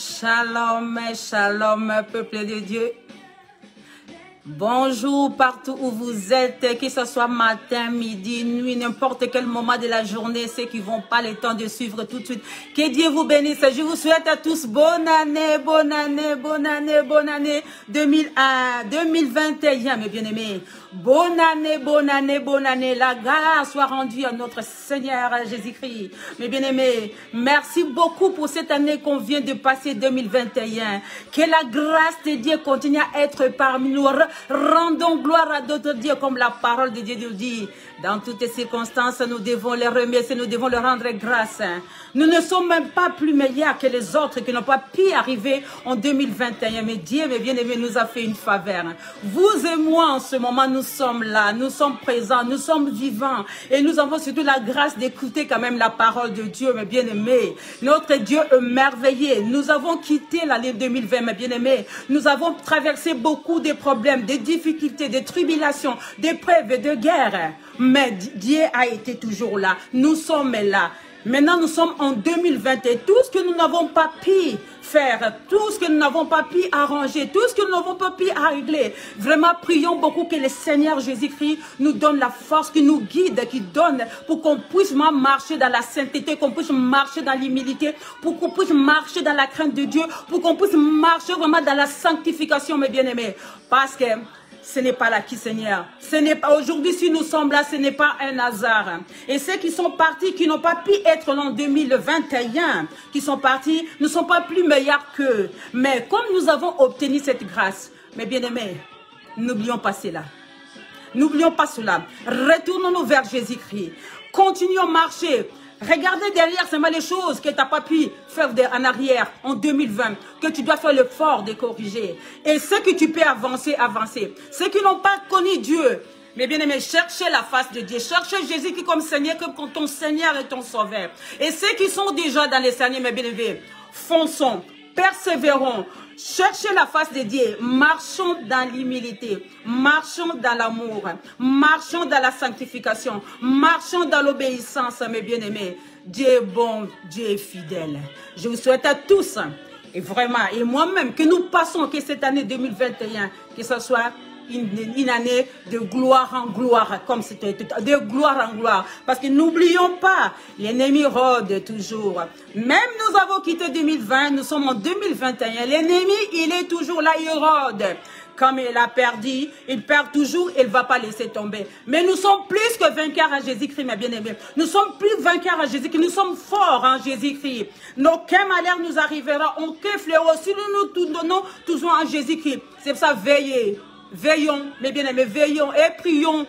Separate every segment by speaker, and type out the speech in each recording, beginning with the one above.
Speaker 1: Shalom, shalom, peuple de Dieu. Bonjour partout où vous êtes, que ce soit matin, midi, nuit, n'importe quel moment de la journée, ceux qui vont pas le temps de suivre tout de suite. Que Dieu vous bénisse. Je vous souhaite à tous bonne année, bonne année, bonne année, bonne année 2021, mes bien-aimés. Bonne année, bonne année, bonne année. La grâce soit rendue à notre Seigneur Jésus-Christ. Mes bien-aimés, merci beaucoup pour cette année qu'on vient de passer 2021. Que la grâce de Dieu continue à être parmi nous. Rendons gloire à d'autres dieux comme la parole de Dieu nous dit. Dans toutes les circonstances, nous devons les remercier, nous devons leur rendre grâce. Nous ne sommes même pas plus meilleurs que les autres qui n'ont pas pu arriver en 2021. Mais Dieu, mes bien-aimés, nous a fait une faveur. Vous et moi, en ce moment, nous sommes là, nous sommes présents, nous sommes vivants. Et nous avons surtout la grâce d'écouter quand même la parole de Dieu, mes bien-aimés. Notre Dieu est merveilleux. Nous avons quitté l'année 2020, mes bien-aimés. Nous avons traversé beaucoup de problèmes, des difficultés, des tribulations, des preuves et de guerre. Mais Dieu a été toujours là. Nous sommes là. Maintenant, nous sommes en 2020 et tout ce que nous n'avons pas pu faire, tout ce que nous n'avons pas pu arranger, tout ce que nous n'avons pas pu régler. Vraiment, prions beaucoup que le Seigneur Jésus-Christ nous donne la force, qui nous guide, qui donne pour qu'on puisse marcher dans la sainteté, qu'on puisse marcher dans l'humilité, pour qu'on puisse marcher dans la crainte de Dieu, pour qu'on puisse marcher vraiment dans la sanctification, mes bien-aimés. Parce que ce n'est pas l'acquis, Seigneur. Ce n'est pas aujourd'hui, si nous sommes là, ce n'est pas un hasard. Et ceux qui sont partis, qui n'ont pas pu être là en 2021, qui sont partis, ne sont pas plus meilleurs qu'eux. Mais comme nous avons obtenu cette grâce, mes bien-aimés, n'oublions pas cela. N'oublions pas cela. Retournons-nous vers Jésus-Christ. Continuons à marcher. Regardez derrière seulement les choses que tu n'as pas pu faire en arrière en 2020, que tu dois faire l'effort de corriger. Et ce que tu peux avancer, avancer. Ceux qui n'ont pas connu Dieu, mais bien aimé, cherchez la face de Dieu. Cherchez Jésus qui comme Seigneur, comme ton Seigneur et ton Sauveur. Et ceux qui sont déjà dans les Seigneurs, mes bien aimés, fonçons, persévérons. Cherchez la face de Dieu, marchons dans l'humilité, marchons dans l'amour, marchons dans la sanctification, marchons dans l'obéissance, mes bien-aimés. Dieu est bon, Dieu est fidèle. Je vous souhaite à tous, et vraiment, et moi-même, que nous passons, que cette année 2021, que ce soit une année de gloire en gloire, comme c'était de gloire en gloire. Parce que n'oublions pas, l'ennemi rôde toujours. Même nous avons quitté 2020, nous sommes en 2021. L'ennemi, il est toujours là, il rôde. Comme il a perdu, il perd toujours, il ne va pas laisser tomber. Mais nous sommes plus que vainqueurs à Jésus-Christ, mes bien-aimés. Nous sommes plus vainqueurs à Jésus-Christ, nous sommes forts en Jésus-Christ. Aucun malheur nous arrivera, aucun fléau. Si nous nous tout donnons toujours en Jésus-Christ, c'est pour ça, veillez. Veillons, mes bien-aimés, veillons et prions.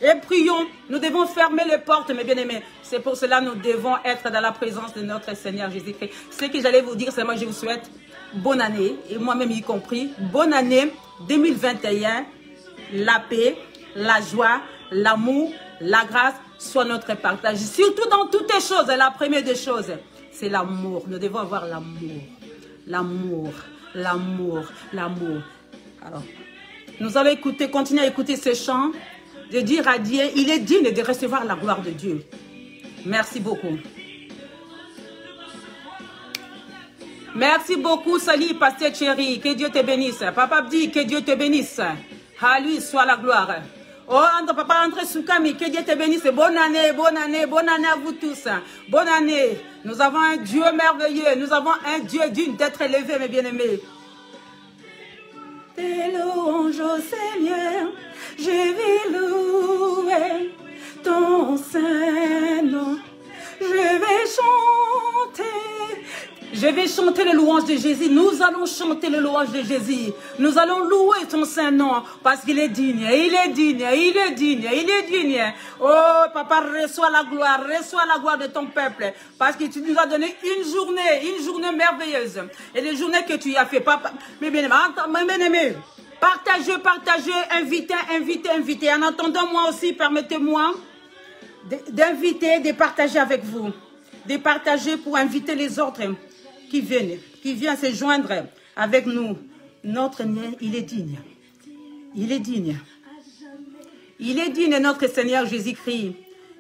Speaker 1: Et prions. Nous devons fermer les portes, mes bien-aimés. C'est pour cela que nous devons être dans la présence de notre Seigneur Jésus-Christ. Ce que j'allais vous dire, c'est moi, je vous souhaite bonne année, et moi-même y compris, bonne année 2021. La paix, la joie, l'amour, la grâce soit notre partage. Surtout dans toutes les choses, la première des choses, c'est l'amour. Nous devons avoir l'amour. L'amour, l'amour, l'amour. Alors, nous allons écouter, continuer à écouter ce chant, de dire à Dieu, il est digne de recevoir la gloire de Dieu. Merci beaucoup. Merci beaucoup, salut, pasteur chéri, que Dieu te bénisse. Papa dit que Dieu te bénisse. À lui soit la gloire. Oh, papa, entre Soukami, que Dieu te bénisse. Bonne année, bonne année, bonne année à vous tous. Bonne année. Nous avons un Dieu merveilleux. Nous avons un Dieu digne d'être élevé, mes bien-aimés. Tes louanges au Seigneur, je vais louer ton Saint-Nom. Je vais chanter les louanges de Jésus. Nous allons chanter les louanges de Jésus. Nous allons louer ton Saint-Nom parce qu'il est digne, il est digne, il est digne, il est digne. Oh, papa, reçois la gloire de ton peuple parce que tu nous as donné une journée merveilleuse. Et les journées que tu as fait, papa, mes bien-aimés, partagez, invitez. En attendant, moi aussi, permettez-moi d'inviter, de partager avec vous. De partager pour inviter les autres qui viennent se joindre avec nous. Notre lien, il est digne. Il est digne. Il est digne, notre Seigneur Jésus-Christ.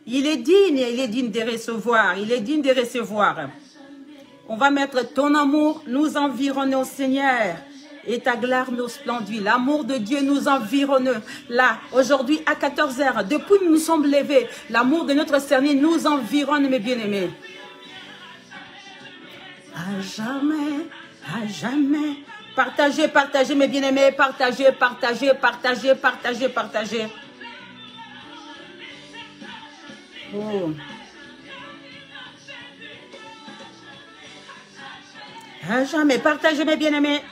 Speaker 1: Il est digne de recevoir. Il est digne de recevoir. On va mettre ton amour nous environne, Seigneur. Et ta gloire nous splendit. L'amour de Dieu nous environne. Là, aujourd'hui, à 14 heures, depuis que nous sommes levés, l'amour de notre Seigneur nous environne, mes bien-aimés. À jamais, à jamais. Partagez, partagez, mes bien-aimés. Partagez, partagez, partagez, partagez, partagez. Oh. À jamais. Partagez, mes bien-aimés.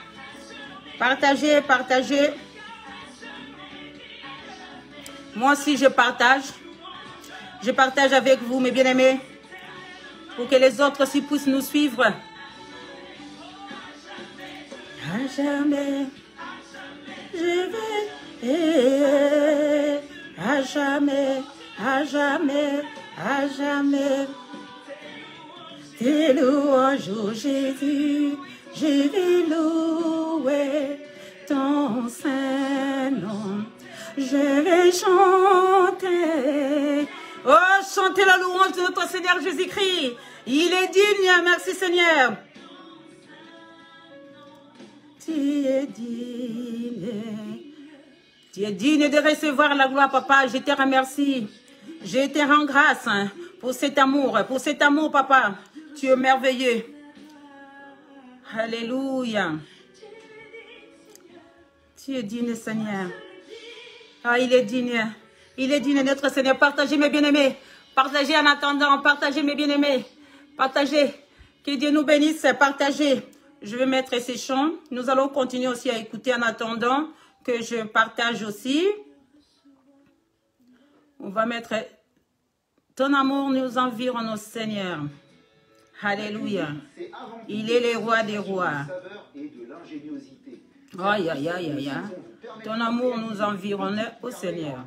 Speaker 1: Partagez, partagez. Moi aussi, je partage. Je partage avec vous, mes bien-aimés, pour que les autres aussi puissent nous suivre. À jamais, je vais. À jamais, à jamais, à jamais. Tes louanges, oh Jésus, je vais louer ton Saint-Nom. Je vais chanter. Oh, chantez la louange de notre Seigneur Jésus-Christ. Il est digne, merci Seigneur. Tu es digne. Tu es digne de recevoir la gloire, papa. Je te remercie. Je te rends grâce pour cet amour, papa. Tu es merveilleux. Alléluia. Tu es digne, Seigneur. Ah, il est digne. Il est digne, notre Seigneur. Partagez, mes bien-aimés. Partagez en attendant. Partagez, mes bien-aimés. Partagez. Que Dieu nous bénisse. Partagez. Je vais mettre ces chants. Nous allons continuer aussi à écouter en attendant que je partage aussi. On va mettre ton amour nous environne au Seigneur. Alléluia. Il est le roi des rois. Aïe, aïe, aïe, aïe. Ton amour nous environne au Seigneur.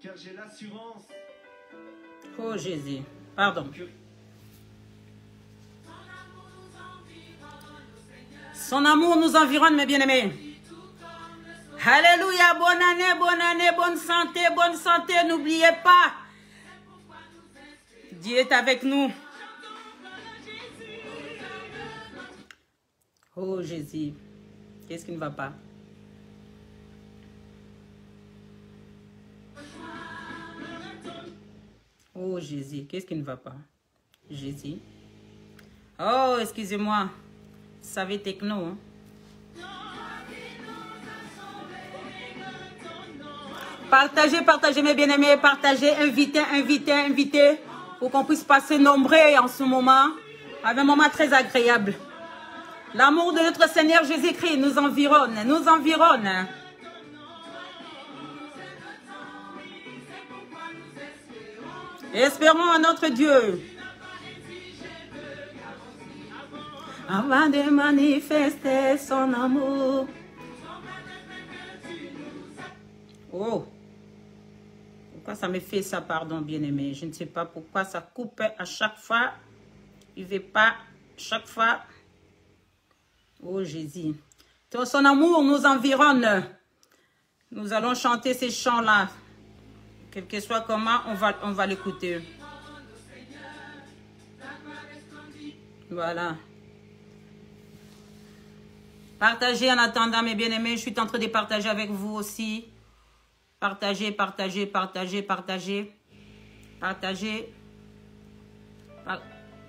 Speaker 2: Car j'ai l'assurance.
Speaker 1: Oh Jésus. Pardon. Son amour nous environne, mes bien-aimés. Alléluia, bonne santé, n'oubliez pas. Dieu est avec nous. Oh Jésus, qu'est-ce qui ne va pas? Oh Jésus, qu'est-ce qui ne va pas? Jésus. Oh, excusez-moi. Ça va être techno, hein? Partagez, partagez mes bien-aimés, partagez, invitez, pour qu'on puisse passer nombreux en ce moment, avec un moment très agréable. L'amour de notre Seigneur Jésus-Christ nous environne, Espérons en notre Dieu. Avant de manifester son amour. Oh. Pourquoi ça me fait ça, pardon, bien-aimé? Je ne sais pas pourquoi ça coupe à chaque fois. Il ne veut pas chaque fois. Oh, Jésus. Son amour nous environne. Nous allons chanter ces chants-là. Quel que soit comment, on va l'écouter. Voilà. Partagez en attendant, mes bien-aimés. Je suis en train de partager avec vous aussi. Partagez, partagez, partagez, partagez. Partagez.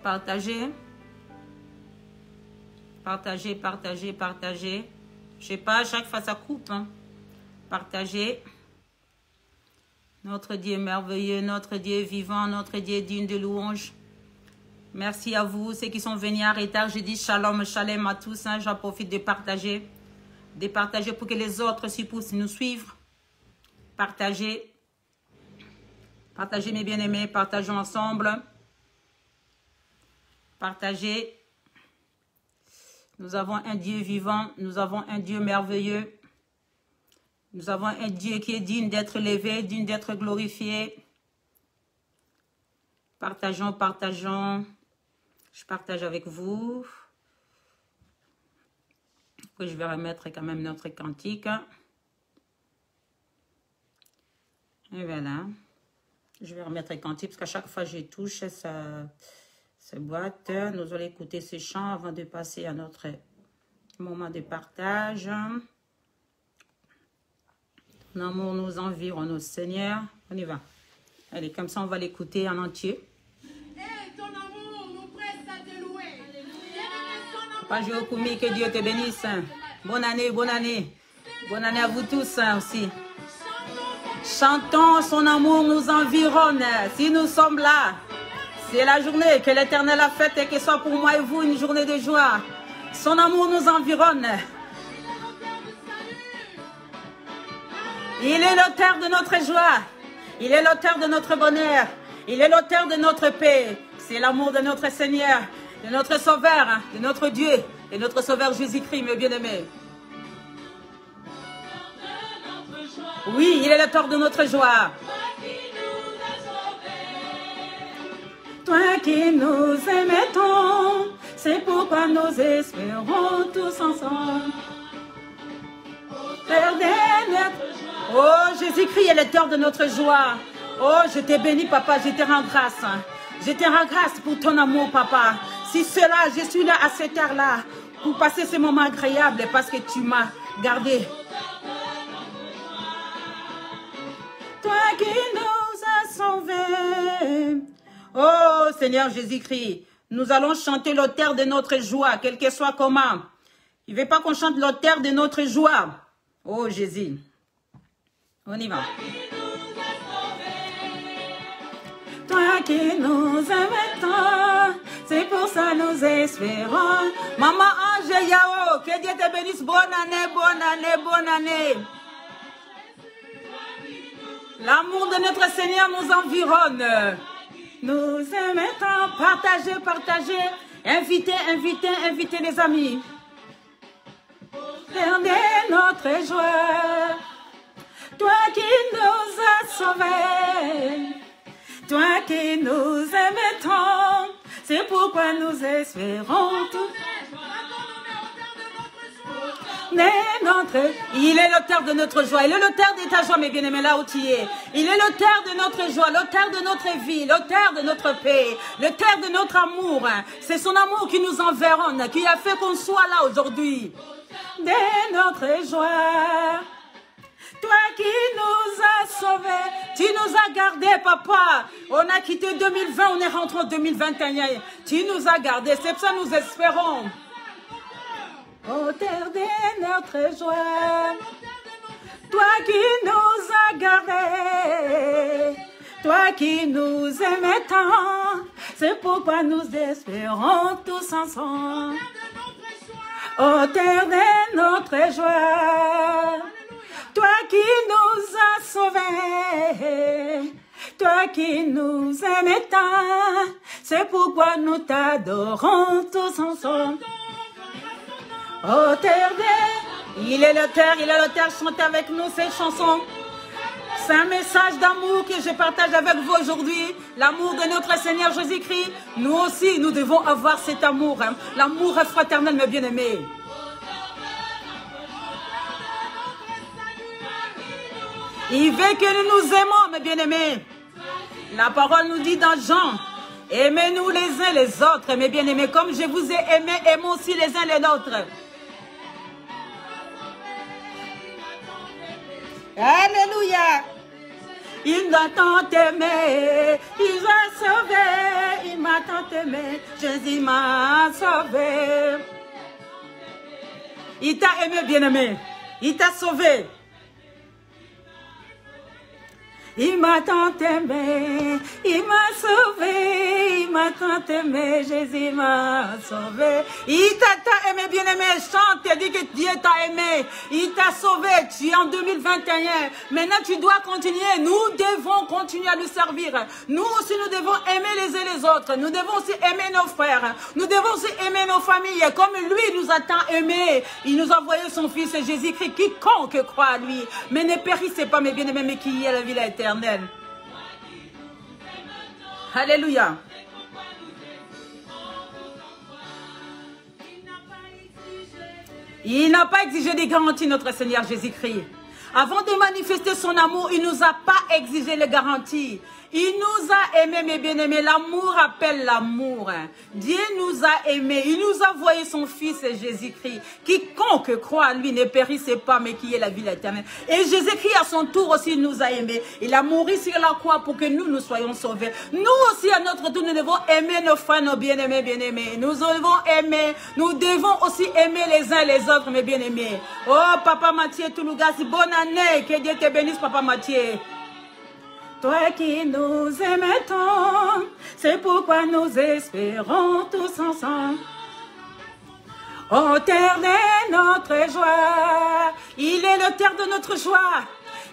Speaker 1: Partagez. Partagez, partagez, partagez. Je sais pas, à chaque fois ça coupe. Hein. Partagez. Notre Dieu merveilleux, notre Dieu vivant, notre Dieu digne de louange. Merci à vous, ceux qui sont venus en retard. Je dis shalom, shalom à tous. Hein. J'en profite de partager pour que les autres aussi puissent nous suivre. Partagez. Partagez mes bien-aimés, partageons ensemble. Partagez. Nous avons un Dieu vivant, nous avons un Dieu merveilleux. Nous avons un Dieu qui est digne d'être élevé, digne d'être glorifié. Partageons, partageons. Je partage avec vous. Après, je vais remettre quand même notre cantique. Et voilà. Je vais remettre les cantiques parce qu'à chaque fois je touche cette boîte. Nous allons écouter ces chants avant de passer à notre moment de partage. Ton amour nous environne, Seigneur. On y va. Allez, comme ça on va l'écouter en entier.
Speaker 2: Ton amour nous presse à te louer.
Speaker 1: Papa Jokoumi, que Dieu te bénisse. Bonne année, bonne année. Bonne année à vous tous aussi. Chantons, son amour nous environne. Si nous sommes là, c'est la journée que l'Éternel a faite et que ce soit pour moi et vous une journée de joie. Son amour nous environne. Il est l'auteur de notre joie. Il est l'auteur de notre bonheur. Il est l'auteur de notre paix. C'est l'amour de notre Seigneur, de notre Sauveur, de notre Dieu, et notre Sauveur Jésus-Christ, mes bien-aimés. Oui, il est l'auteur de notre joie. Toi qui nous aimais tant, c'est pourquoi nous espérons tous ensemble. Oh, Jésus-Christ est l'auteur de notre joie. Oh, je t'ai béni, papa, je te rends grâce. Je te rends grâce pour ton amour, papa. Si cela, je suis là à cette heure-là pour passer ce moment agréable parce que tu m'as gardé. Toi qui nous as sauvés. Oh Seigneur Jésus-Christ, nous allons chanter l'auteur de notre joie, quel que soit comment. Il ne veut pas qu'on chante l'auteur de notre joie. Oh Jésus. On y va. Toi qui nous aimais tant, c'est pour ça nous espérons. Maman Ange Yao, que Dieu te bénisse. Bonne année, bonne année, bonne année. L'amour de notre Seigneur nous environne. Nous aimons tant. Partagez, partagez. Invitez, invitez, invitez les amis. Perdez notre joie. Toi qui nous as sauvés. Toi qui nous aimais tant. C'est pourquoi nous espérons tout. Il est l'auteur de notre joie. Il est l'auteur de ta joie, mes bien-aimés, là où tu es. Il est l'auteur de notre joie, l'auteur de notre vie, l'auteur de notre paix, l'auteur de notre amour. C'est son amour qui nous environne, qui a fait qu'on soit là aujourd'hui. De notre joie. Toi qui nous as sauvés, tu nous as gardés, papa. On a quitté 2020, on est rentré en 2021. Tu nous as gardés, c'est pour ça que nous espérons. Auteur de notre joie, toi qui nous as gardés, toi qui nous aimais tant, c'est pourquoi nous espérons tous ensemble. Auteur de notre joie, toi qui nous as sauvés, toi qui nous aimais tant, c'est pourquoi nous t'adorons tous ensemble. Auteur de... Il est l'auteur, chantez avec nous ces chansons. C'est un message d'amour que je partage avec vous aujourd'hui. L'amour de notre Seigneur Jésus-Christ. Nous aussi, nous devons avoir cet amour. Hein. L'amour fraternel, mes bien-aimés. Il veut que nous nous aimons, mes bien-aimés. La parole nous dit dans Jean, aimez-nous les uns les autres, mes bien-aimés. Comme je vous ai aimé, aimez aussi les uns les autres. Alléluia. Il m'a tant aimé, il m'a sauvé, il m'a tant aimé, Jésus m'a sauvé. Il t'a aimé, bien-aimé, il t'a sauvé. Il m'a tant aimé, il m'a sauvé, il m'a tant aimé, Jésus m'a sauvé. Il t'a aimé, bien-aimé, chante, dis que Dieu t'a aimé, il t'a sauvé, tu es en 2021. Maintenant, tu dois continuer, nous devons continuer à lui servir. Nous aussi, nous devons aimer les uns les autres, nous devons aussi aimer nos frères, nous devons aussi aimer nos familles, comme lui nous a tant aimés. Il nous a envoyé son fils Jésus-Christ, quiconque croit à lui, mais ne périssez pas, mes bien-aimés, mais qui y a la vie éternelle. Alléluia. Il n'a pas exigé des garanties, notre Seigneur Jésus-Christ. Avant de manifester son amour, il ne nous a pas exigé les garanties. Il nous a aimés, mes bien-aimés. L'amour appelle l'amour. Dieu nous a aimés. Il nous a envoyé son Fils Jésus-Christ. Quiconque croit à lui ne périsse pas, mais qui ait la vie éternelle. Et Jésus-Christ, à son tour aussi, nous a aimés. Il a mouru sur la croix pour que nous soyons sauvés. Nous aussi, à notre tour, nous devons aimer nos frères, nos bien-aimés, bien-aimés. Nous devons aimer. Nous devons aussi aimer les uns les autres, mes bien-aimés. Oh, Papa Mathieu Toulougassi, bonne année. Que Dieu te bénisse, Papa Mathieu. Toi qui nous aimais tant, c'est pourquoi nous espérons tous ensemble. Au terre de notre joie, il est le terre de notre joie,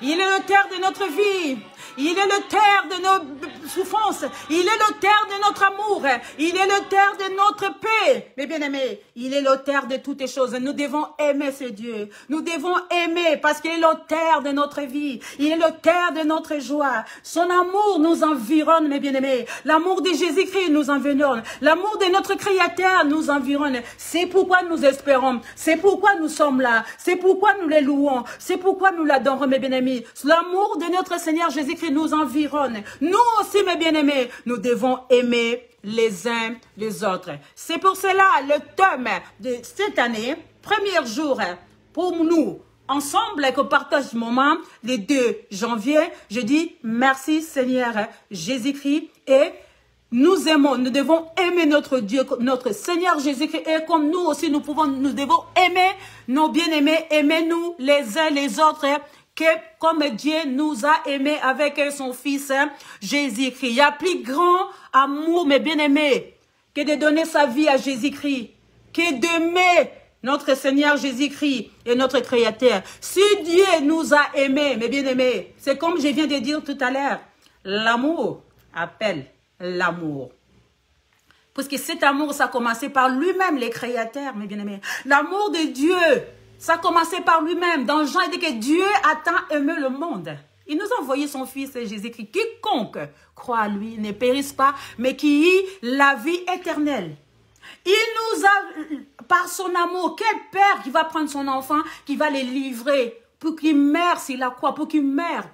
Speaker 1: il est le terre de notre vie. Il est le terre de nos souffrances. Il est le terre de notre amour. Il est le terre de notre paix. Mes bien-aimés, il est le terre de toutes les choses. Nous devons aimer ce Dieu. Nous devons aimer parce qu'il est le terre de notre vie. Il est le terre de notre joie. Son amour nous environne, mes bien-aimés. L'amour de Jésus-Christ nous environne. L'amour de notre Créateur nous environne. C'est pourquoi nous espérons. C'est pourquoi nous sommes là. C'est pourquoi nous les louons. C'est pourquoi nous l'adorons, mes bien-aimés. L'amour de notre Seigneur Jésus-Christ nous environne. Nous aussi, mes bien-aimés, nous devons aimer les uns les autres. C'est pour cela le thème de cette année, premier jour pour nous, ensemble, qu'on partage ce moment, le 2 janvier, je dis merci Seigneur Jésus-Christ et nous aimons, nous devons aimer notre Dieu, notre Seigneur Jésus-Christ et comme nous aussi, nous devons aimer nos bien-aimés, aimez-nous les uns les autres que comme Dieu nous a aimés avec son Fils Jésus-Christ. Il y a plus grand amour, mes bien-aimés, que de donner sa vie à Jésus-Christ, que d'aimer notre Seigneur Jésus-Christ et notre Créateur. Si Dieu nous a aimés, mes bien-aimés, c'est comme je viens de dire tout à l'heure, l'amour appelle l'amour. Parce que cet amour, ça a commencé par lui-même, les créateurs, mes bien-aimés. L'amour de Dieu, ça a commencé par lui-même. Dans Jean, il dit que Dieu a tant aimé le monde. Il nous a envoyé son Fils Jésus-Christ. Quiconque croit à lui ne périsse pas, mais qui ait la vie éternelle. Il nous a, par son amour, quel père qui va prendre son enfant, qui va le livrer pour qu'il meure s'il la croit, pour qu'il meure.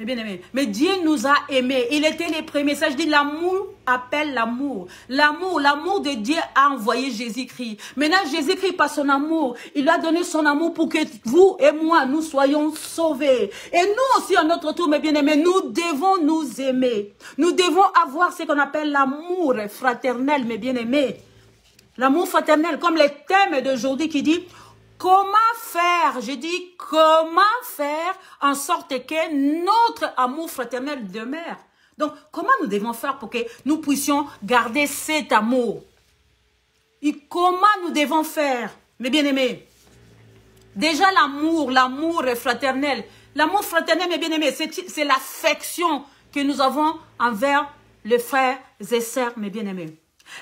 Speaker 1: Mais bien aimé, mais Dieu nous a aimés. Il était les premiers. Ça, je dis, l'amour appelle l'amour. L'amour de Dieu a envoyé Jésus-Christ. Maintenant, Jésus-Christ, par son amour, il a donné son amour pour que vous et moi, nous soyons sauvés. Et nous aussi, à notre tour, mes bien-aimés, nous devons nous aimer. Nous devons avoir ce qu'on appelle l'amour fraternel, mes bien-aimés. L'amour fraternel, comme le thème d'aujourd'hui qui dit, comment faire, je dis, comment faire en sorte que notre amour fraternel demeure. Donc, comment nous devons faire pour que nous puissions garder cet amour? Et comment nous devons faire, mes bien-aimés? Déjà, l'amour fraternel. L'amour fraternel, mes bien-aimés, c'est l'affection que nous avons envers les frères et sœurs, mes bien-aimés.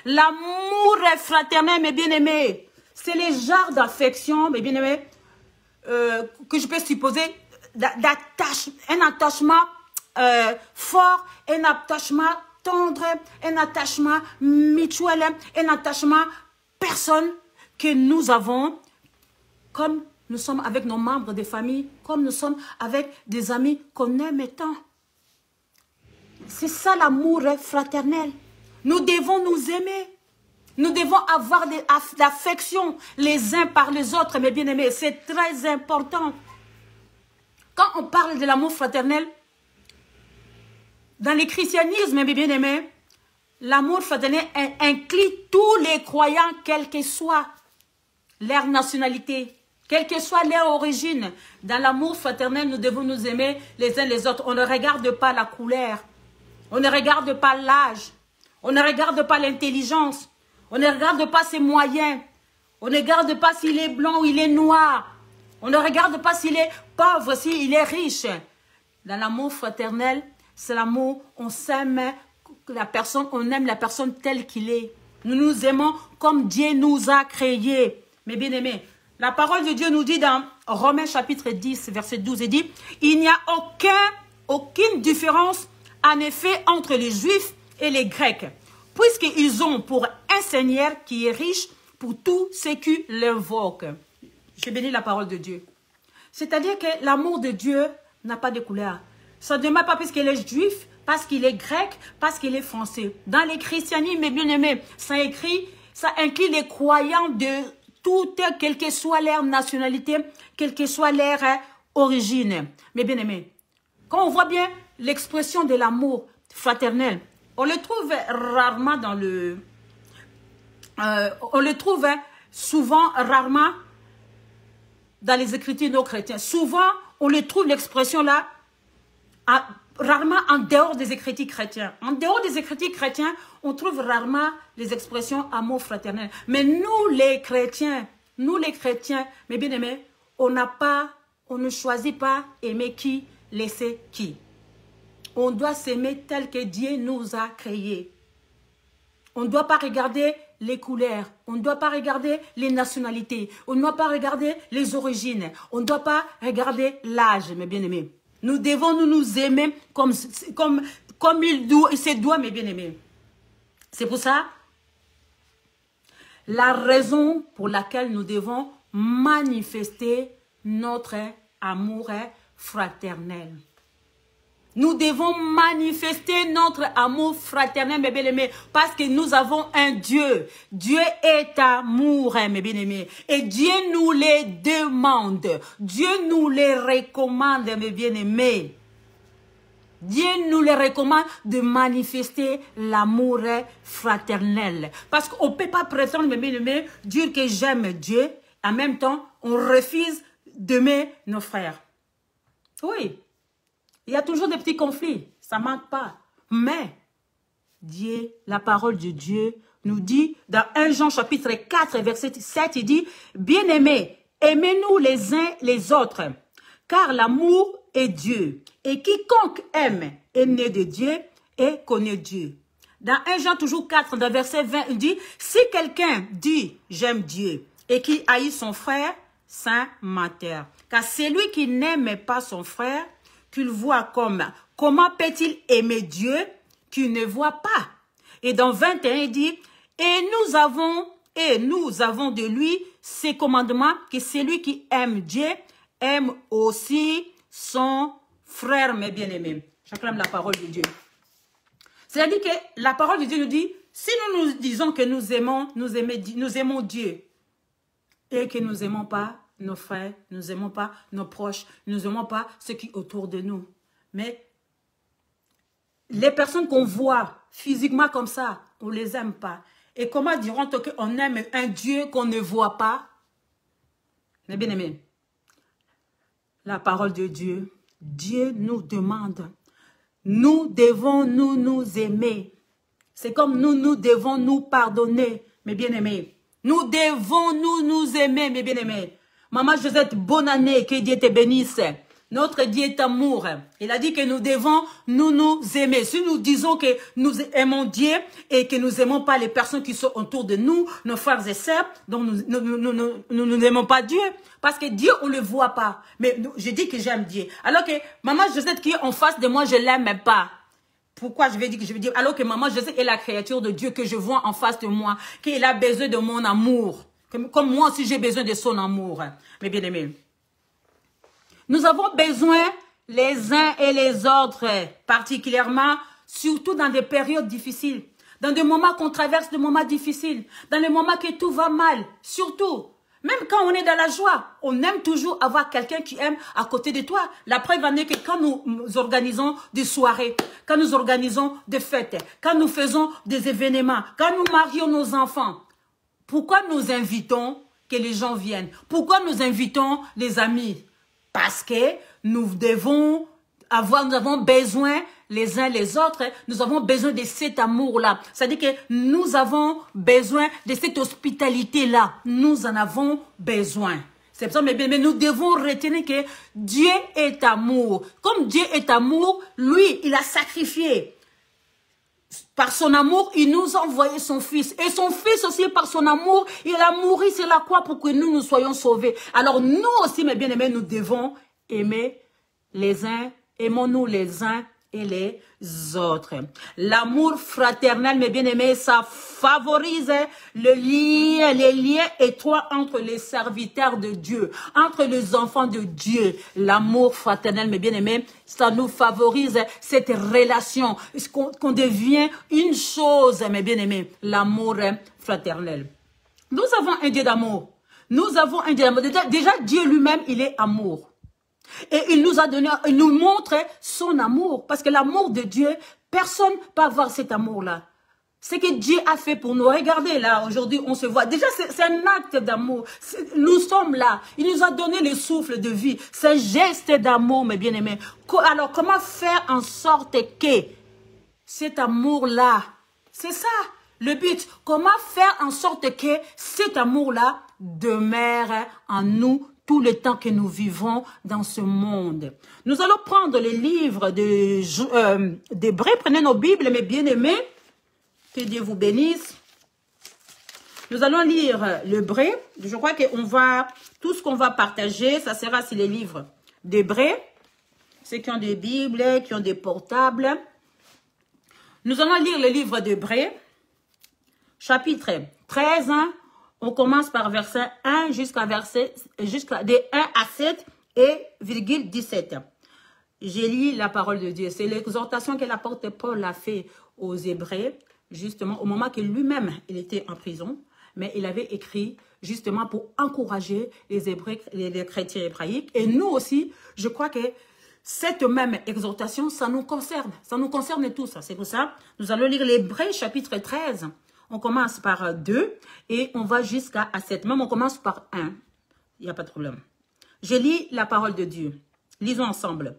Speaker 1: L'amour fraternel, mes bien-aimés, c'est les genres d'affection, mes bien-aimés, que je peux supposer, un attachement fort, un attachement tendre, un attachement mutuel, un attachement personne que nous avons, comme nous sommes avec nos membres de famille, comme nous sommes avec des amis qu'on aime tant. C'est ça l'amour fraternel. Nous devons nous aimer. Nous devons avoir de l'affection les uns par les autres, mes bien-aimés. C'est très important. Quand on parle de l'amour fraternel, dans le christianisme, mes bien-aimés, l'amour fraternel inclut tous les croyants, quelle que soit leur nationalité, quelle que soit leur origine. Dans l'amour fraternel, nous devons nous aimer les uns les autres. On ne regarde pas la couleur. On ne regarde pas l'âge. On ne regarde pas l'intelligence. On ne regarde pas ses moyens. On ne regarde pas s'il est blanc ou il est noir. On ne regarde pas s'il est pauvre, s'il est riche. Dans l'amour fraternel, c'est l'amour, on s'aime la personne, on aime la personne telle qu'il est. Nous nous aimons comme Dieu nous a créés. Mes bien-aimés, la parole de Dieu nous dit dans Romains chapitre 10, verset 12, il dit, il n'y a aucune différence en effet entre les Juifs et les Grecs, puisqu'ils ont pour un Seigneur qui est riche pour tous ceux qui l'invoquent. Je bénis la parole de Dieu. C'est-à-dire que l'amour de Dieu n'a pas de couleur. Ça ne demande pas parce qu'il est juif, parce qu'il est grec, parce qu'il est français. Dans les christianismes, mes bien-aimés, ça inclut les croyants de toute, quelle que soit leur nationalité, quelle que soit leur origine. Mes bien-aimés, quand on voit bien l'expression de l'amour fraternel, on le trouve rarement dans le... on le trouve souvent, rarement, dans les écritures non chrétiennes. Souvent, on le trouve l'expression là, rarement en dehors des écritures chrétiens. En dehors des écritures chrétiens, on trouve rarement les expressions amour fraternel. Mais nous les chrétiens, mes bien-aimés, on ne choisit pas aimer qui, laisser qui. On doit s'aimer tel que Dieu nous a créés. On ne doit pas regarder les couleurs, on ne doit pas regarder les nationalités, on ne doit pas regarder les origines, on ne doit pas regarder l'âge, mes bien-aimés. Nous devons nous aimer comme il se doit, mes bien-aimés. C'est pour ça, la raison pour laquelle nous devons manifester notre amour fraternel. Nous devons manifester notre amour fraternel, mes bien-aimés, parce que nous avons un Dieu. Dieu est amour, mes bien-aimés. Et Dieu nous les demande. Dieu nous les recommande, mes bien-aimés. Dieu nous les recommande de manifester l'amour fraternel. Parce qu'on ne peut pas prétendre, mes bien-aimés, dire que j'aime Dieu. En même temps, on refuse d'aimer nos frères. Oui. Il y a toujours des petits conflits, ça ne manque pas. Mais Dieu, la parole de Dieu nous dit, dans 1 Jean chapitre 4, verset 7, il dit, « Bien-aimés, aimez-nous les uns les autres, car l'amour est Dieu. Et quiconque aime est né de Dieu et connaît Dieu. » Dans 1 Jean toujours 4, dans verset 20, il dit, « Si quelqu'un dit, j'aime Dieu, et qui haït son frère, c'est un menteur. Car celui qui n'aime pas son frère, qu'il voit comment peut-il aimer Dieu qu'il ne voit pas? » Et dans 21, il dit, « Et nous avons de lui ces commandements, que celui qui aime Dieu aime aussi son frère, mes bien-aimés. » J'acclame la parole de Dieu. C'est-à-dire que la parole de Dieu nous dit, si nous disons que nous aimons Dieu et que nous n'aimons pas nos frères, nous n'aimons pas nos proches, nous n'aimons pas ceux qui sont autour de nous. Mais les personnes qu'on voit physiquement comme ça, on ne les aime pas. Et comment diront-on qu'on aime un Dieu qu'on ne voit pas? Mais bien aimé, la parole de Dieu, Dieu nous demande, nous devons nous aimer. C'est comme nous devons nous pardonner, mes bien-aimés. Nous devons nous aimer, mes bien-aimés. Maman Josette, bonne année, que Dieu te bénisse. Notre Dieu est amour. Il a dit que nous devons nous aimer. Si nous disons que nous aimons Dieu et que nous n'aimons pas les personnes qui sont autour de nous, nos frères et sœurs, donc nous n'aimons pas Dieu. Parce que Dieu, on ne le voit pas. Mais je dis que j'aime Dieu. Alors que Maman Josette qui est en face de moi, je ne l'aime pas. Pourquoi je vais dire alors que Maman Josette est la créature de Dieu que je vois en face de moi, qu'il a besoin de mon amour. Comme moi aussi, j'ai besoin de son amour, mes bien-aimés. Nous avons besoin les uns et les autres, particulièrement, surtout dans des périodes difficiles, dans des moments qu'on traverse, des moments difficiles, dans les moments que tout va mal, surtout. Même quand on est dans la joie, on aime toujours avoir quelqu'un qui aime à côté de toi. La preuve en est que quand nous organisons des soirées, quand nous organisons des fêtes, quand nous faisons des événements, quand nous marions nos enfants, pourquoi nous invitons que les gens viennent? Pourquoi nous invitons les amis? Parce que nous avons besoin les uns les autres, nous avons besoin de cet amour-là. C'est-à-dire que nous avons besoin de cette hospitalité-là. Nous en avons besoin. C'est pour ça, mais nous devons retenir que Dieu est amour. Comme Dieu est amour, lui, il a sacrifié. Par son amour, il nous a envoyé son Fils. Et son Fils aussi, par son amour, il a mouru sur la croix pour que nous soyons sauvés. Alors nous aussi, mes bien-aimés, nous devons aimer les uns, aimons-nous les uns et les autres. L'amour fraternel, mes bien-aimés, ça favorise les liens étroits entre les serviteurs de Dieu, entre les enfants de Dieu. L'amour fraternel, mes bien-aimés, ça nous favorise cette relation, qu'on devient une chose, mes bien-aimés, l'amour fraternel. Nous avons un Dieu d'amour. Nous avons un Dieu d'amour. Déjà, Dieu lui-même, il est amour. Et il nous a donné, il nous montre son amour. Parce que l'amour de Dieu, personne ne peut avoir cet amour-là. Ce que Dieu a fait pour nous. Regardez là, aujourd'hui, on se voit. Déjà, c'est un acte d'amour. Nous sommes là. Il nous a donné le souffle de vie. C'est un geste d'amour, mes bien-aimés. Alors, comment faire en sorte que cet amour-là, c'est ça le but. Comment faire en sorte que cet amour-là demeure en nous tout le temps que nous vivons dans ce monde. Nous allons prendre les livres d'Hébreux. Prenez nos Bibles, mes bien-aimés. Que Dieu vous bénisse. Nous allons lire l'Hébreux. Je crois qu'on va, tout ce qu'on va partager, ça sera sur les livres d'Hébreux. Ceux qui ont des Bibles, qui ont des portables. Nous allons lire le livre d'Hébreux, chapitre 13, on commence par verset 1 des 1 à 7 et virgule 17. J'ai lu la parole de Dieu. C'est l'exhortation que l'apôtre Paul a fait aux Hébreux, justement, au moment que lui-même, il était en prison. Mais il avait écrit, justement, pour encourager les Hébreux, les chrétiens hébraïques. Et nous aussi, je crois que cette même exhortation, ça nous concerne. Ça nous concerne tous. C'est pour ça, nous allons lire l'Hébreux, chapitre 13. On commence par 2 et on va jusqu'à 7. Même on commence par 1. Il n'y a pas de problème. Je lis la parole de Dieu. Lisons ensemble.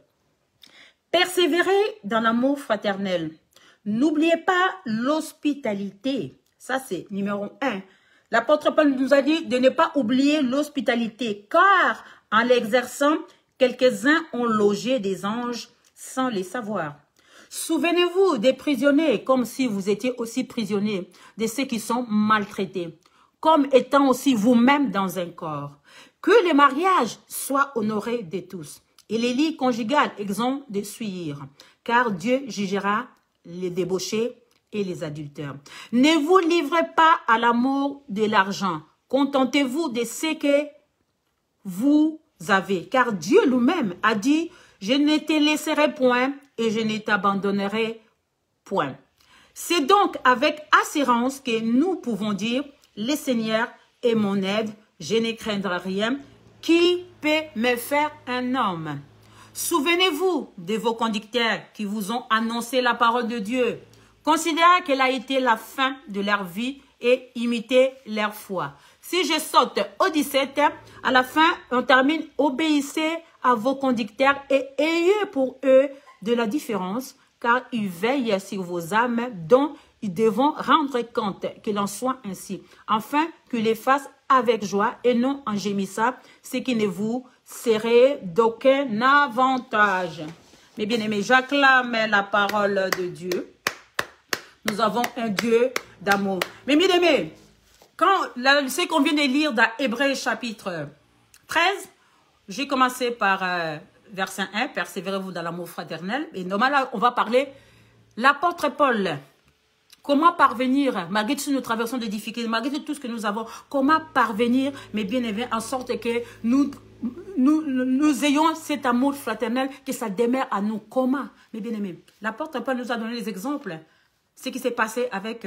Speaker 1: Persévérez dans l'amour fraternel. N'oubliez pas l'hospitalité. Ça, c'est numéro 1. L'apôtre Paul nous a dit de ne pas oublier l'hospitalité, car en l'exerçant, quelques-uns ont logé des anges sans les savoir. Souvenez-vous des prisonniers, comme si vous étiez aussi prisonniers, de ceux qui sont maltraités, comme étant aussi vous-même dans un corps. Que les mariages soient honorés de tous, et les lits conjugales exempts de souillure, car Dieu jugera les débauchés et les adultères. Ne vous livrez pas à l'amour de l'argent, contentez-vous de ce que vous avez, car Dieu lui-même a dit, je ne te laisserai point et je ne t'abandonnerai point. C'est donc avec assurance que nous pouvons dire, le Seigneur est mon aide, je ne craindrai rien. Qui peut me faire un homme? Souvenez-vous de vos conducteurs qui vous ont annoncé la parole de Dieu. Considérez qu'elle a été la fin de leur vie et imitez leur foi. Si je saute au 17, à la fin, on termine, obéissez à vos conducteurs et ayez pour eux de la différence, car ils veillent sur vos âmes dont ils devront rendre compte, qu'il en soit ainsi, afin qu'ils les fassent avec joie et non en gémissant, ce qui ne vous serait d'aucun avantage. Mes bien-aimés, j'acclame la parole de Dieu. Nous avons un Dieu d'amour. Mais bien aimés, ce qu'on vient de lire dans Hébreux chapitre 13, j'ai commencé par verset 1, persévérez-vous dans l'amour fraternel. Et normalement, on va parler l'apôtre Paul. Comment parvenir, malgré tout nous traversons des difficultés, malgré tout ce que nous avons, comment parvenir, mes bien-aimés, en sorte que nous ayons cet amour fraternel, que ça demeure à nous. Comment, mes bien-aimés? L'apôtre Paul nous a donné des exemples. Ce qui s'est passé avec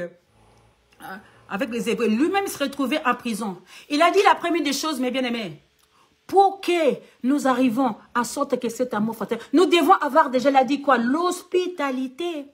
Speaker 1: les Hébreux. Lui-même se retrouvait en prison. Il a dit la première des choses, mes bien-aimés, pour que nous arrivons en sorte que cet amour fraternel, nous devons avoir déjà, il a dit quoi? L'hospitalité.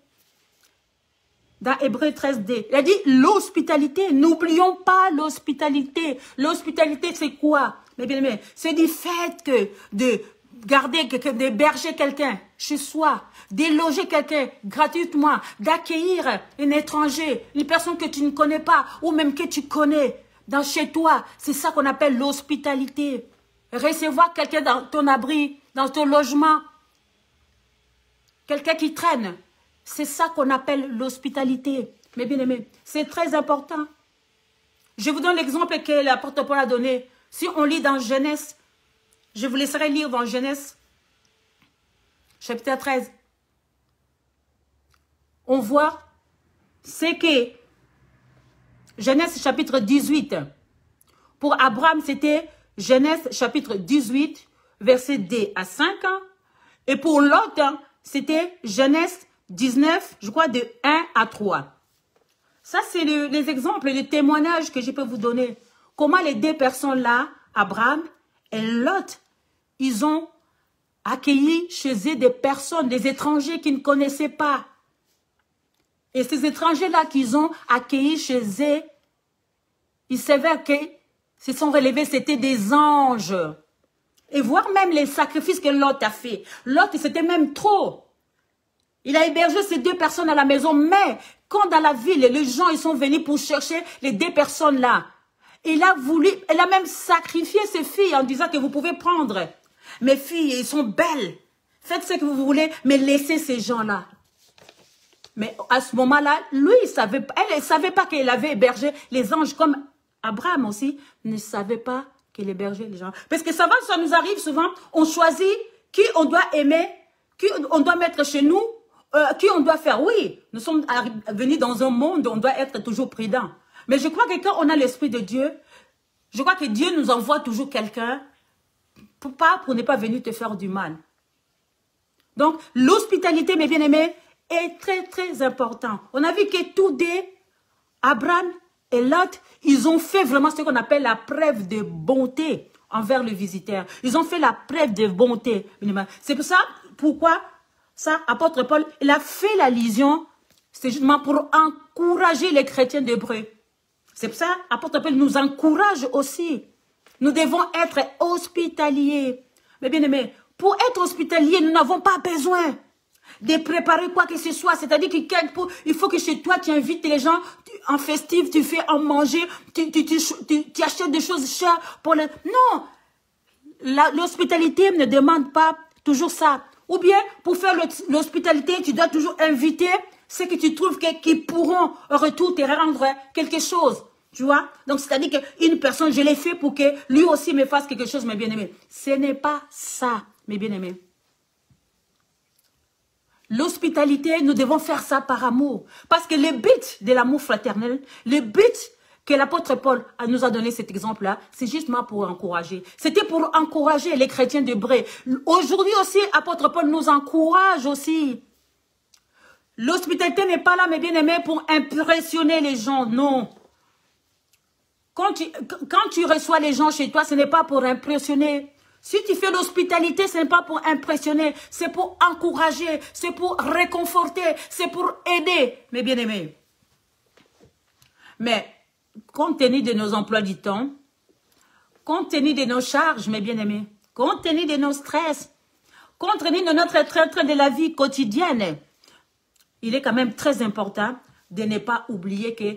Speaker 1: Dans Hébreux 13d, il a dit l'hospitalité. N'oublions pas l'hospitalité. L'hospitalité, c'est quoi? Mes bien-aimés, c'est du fait que de garder, d'héberger quelqu'un chez soi, déloger quelqu'un gratuitement, d'accueillir un étranger, une personne que tu ne connais pas ou même que tu connais dans chez toi. C'est ça qu'on appelle l'hospitalité. Recevoir quelqu'un dans ton abri, dans ton logement. Quelqu'un qui traîne. C'est ça qu'on appelle l'hospitalité. Mes bien-aimés, c'est très important. Je vous donne l'exemple que l'apôtre Paul a donné. Si on lit dans Genèse, je vous laisserai lire dans Genèse, chapitre 13. on voit, c'est que Genèse chapitre 18, pour Abraham, c'était Genèse chapitre 18, verset 2 à 5. Et pour Lot, c'était Genèse 19, je crois, de 1 à 3. Ça, c'est les exemples, les témoignages que je peux vous donner. Comment les deux personnes-là, Abraham et Lot, ils ont accueilli chez eux des personnes, des étrangers qu'ils ne connaissaient pas. Et ces étrangers-là qu'ils ont accueillis chez eux, ils savaient qu'ils se sont relevés, c'était des anges. Et voir même les sacrifices que Lot a fait. Lot, c'était même trop. Il a hébergé ces deux personnes à la maison, mais quand dans la ville, les gens ils sont venus pour chercher les deux personnes-là, il a même sacrifié ses filles en disant que vous pouvez prendre. Mes filles, elles sont belles. Faites ce que vous voulez, mais laissez ces gens-là. Mais à ce moment-là, lui, elle ne savait pas qu'elle avait hébergé les anges, comme Abraham aussi ne savait pas qu'elle hébergeait les gens. Parce que ça nous arrive souvent, on choisit qui on doit aimer, qui on doit mettre chez nous, qui on doit faire. Oui, nous sommes venus dans un monde où on doit être toujours prudent. Mais je crois que quand on a l'Esprit de Dieu, je crois que Dieu nous envoie toujours quelqu'un pour ne pas venir te faire du mal. Donc, l'hospitalité, mes bien-aimés, est très, très important. On a vu que tous deux, Abraham et Lot, ils ont fait vraiment ce qu'on appelle la preuve de bonté envers le visiteur. Ils ont fait la preuve de bonté. C'est pour ça, pourquoi ça, apôtre Paul, il a fait l'allusion, c'est justement pour encourager les chrétiens d'Hébreu. C'est pour ça, apôtre Paul nous encourage aussi. Nous devons être hospitaliers. Mais bien aimés, pour être hospitalier, nous n'avons pas besoin de préparer quoi que ce soit. C'est-à-dire qu'il faut que chez toi, tu invites les gens en festif, tu fais en manger, tu achètes des choses chères pour les... Non, l'hospitalité ne demande pas toujours ça. Ou bien, pour faire l'hospitalité, tu dois toujours inviter ceux que tu trouves qui pourront en retour te rendre quelque chose. Tu vois? Donc, c'est-à-dire qu'une personne, je l'ai fait pour que lui aussi me fasse quelque chose, mes bien-aimés. Ce n'est pas ça, mes bien-aimés. L'hospitalité, nous devons faire ça par amour. Parce que le but de l'amour fraternel, le but que l'apôtre Paul nous a donné cet exemple-là, c'est justement pour encourager. C'était pour encourager les chrétiens d'Hébreu. Aujourd'hui aussi, l'apôtre Paul nous encourage aussi. L'hospitalité n'est pas là, mes bien-aimés, pour impressionner les gens, non. Quand tu reçois les gens chez toi, ce n'est pas pour impressionner. Si tu fais l'hospitalité, ce n'est pas pour impressionner, c'est pour encourager, c'est pour réconforter, c'est pour aider, mes bien-aimés. Mais, compte tenu de nos emplois du temps, compte tenu de nos charges, mes bien-aimés, compte tenu de nos stress, compte tenu de notre train de la vie quotidienne, il est quand même très important de ne pas oublier que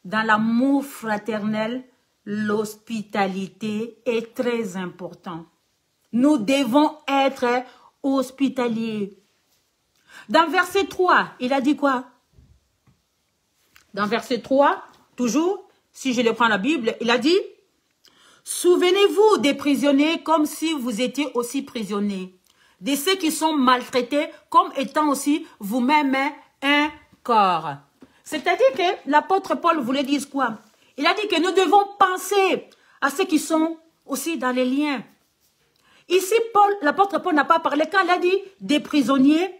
Speaker 1: dans l'amour fraternel, l'hospitalité est très importante. Nous devons être hospitaliers. Dans verset 3, il a dit quoi? Dans verset 3, toujours, si je le prends la Bible, il a dit, « Souvenez-vous des prisonniers comme si vous étiez aussi prisonniers, de ceux qui sont maltraités comme étant aussi vous-même un corps. » C'est-à-dire que l'apôtre Paul voulait dire quoi? Il a dit que nous devons penser à ceux qui sont aussi dans les liens. Ici, l'apôtre Paul n'a pas parlé, quand il a dit des prisonniers,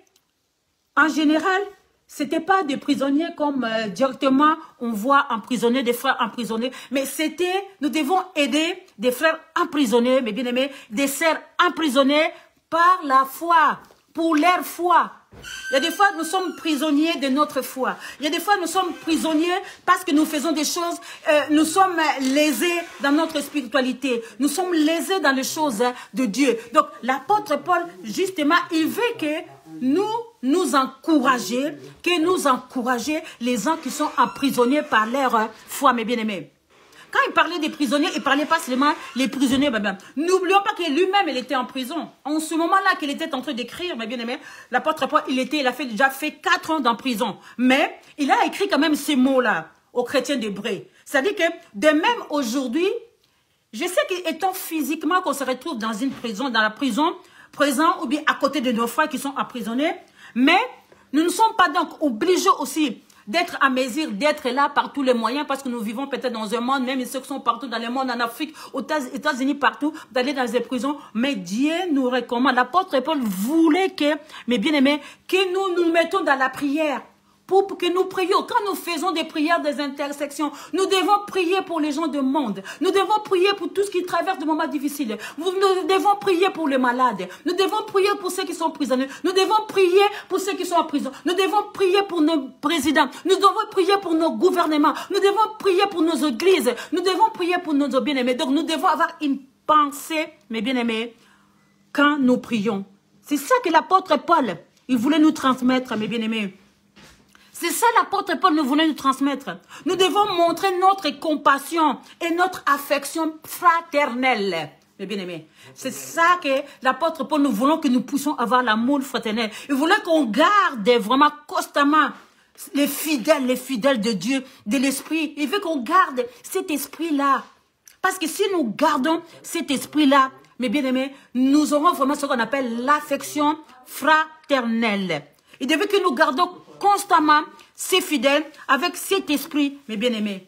Speaker 1: en général, ce n'était pas des prisonniers comme directement on voit emprisonnés, des frères emprisonnés, mais c'était, nous devons aider des frères emprisonnés, mes bien-aimés, des sœurs emprisonnées par la foi, pour leur foi. Il y a des fois, nous sommes prisonniers de notre foi. Il y a des fois, nous sommes prisonniers parce que nous faisons des choses, nous sommes lésés dans notre spiritualité. Nous sommes lésés dans les choses de Dieu. Donc, l'apôtre Paul, justement, il veut que nous encourager, les gens qui sont emprisonnés par leur foi, mes bien-aimés. Quand il parlait des prisonniers, il ne parlait pas seulement les prisonniers. N'oublions pas que lui-même, il était en prison. En ce moment-là qu'il était en train d'écrire, mes bien-aimés, l'apôtre Paul, il a déjà fait 4 ans en prison. Mais il a écrit quand même ces mots-là aux chrétiens d'Hébreu. C'est-à-dire que de même aujourd'hui, je sais qu'étant physiquement qu'on se retrouve dans une prison, dans la prison, présent ou bien à côté de nos frères qui sont emprisonnés, mais Nous ne sommes pas donc obligés aussi d'être à mesure, d'être là par tous les moyens, parce que nous vivons peut-être dans un monde, même ceux qui sont partout dans le monde, en Afrique, aux États-Unis, partout, d'aller dans des prisons. Mais Dieu nous recommande. L'apôtre Paul voulait que, mes bien-aimés, que nous nous mettons dans la prière. Pour que nous prions. Quand nous faisons des prières, des intersections, nous devons prier pour les gens du monde. Nous devons prier pour tout ce qui traverse des moments difficiles. Nous devons prier pour les malades. Nous devons prier pour ceux qui sont prisonniers. Nous devons prier pour ceux qui sont en prison. Nous devons prier pour nos présidents. Nous devons prier pour nos gouvernements. Nous devons prier pour nos églises. Nous devons prier pour nos bien-aimés. Donc nous devons avoir une pensée, mes bien-aimés, quand nous prions. C'est ça que l'apôtre Paul, il voulait nous transmettre, mes bien-aimés. C'est ça l'apôtre Paul nous voulait nous transmettre. Nous devons montrer notre compassion et notre affection fraternelle. Mes bien-aimés, c'est ça que l'apôtre Paul, nous voulons que nous puissions avoir l'amour fraternel. Il voulait qu'on garde vraiment constamment les fidèles de Dieu, de l'esprit. Il veut qu'on garde cet esprit-là. Parce que si nous gardons cet esprit-là, mes bien-aimés, nous aurons vraiment ce qu'on appelle l'affection fraternelle. Il devait que nous gardons constamment ces fidèles avec cet esprit, mes bien-aimés.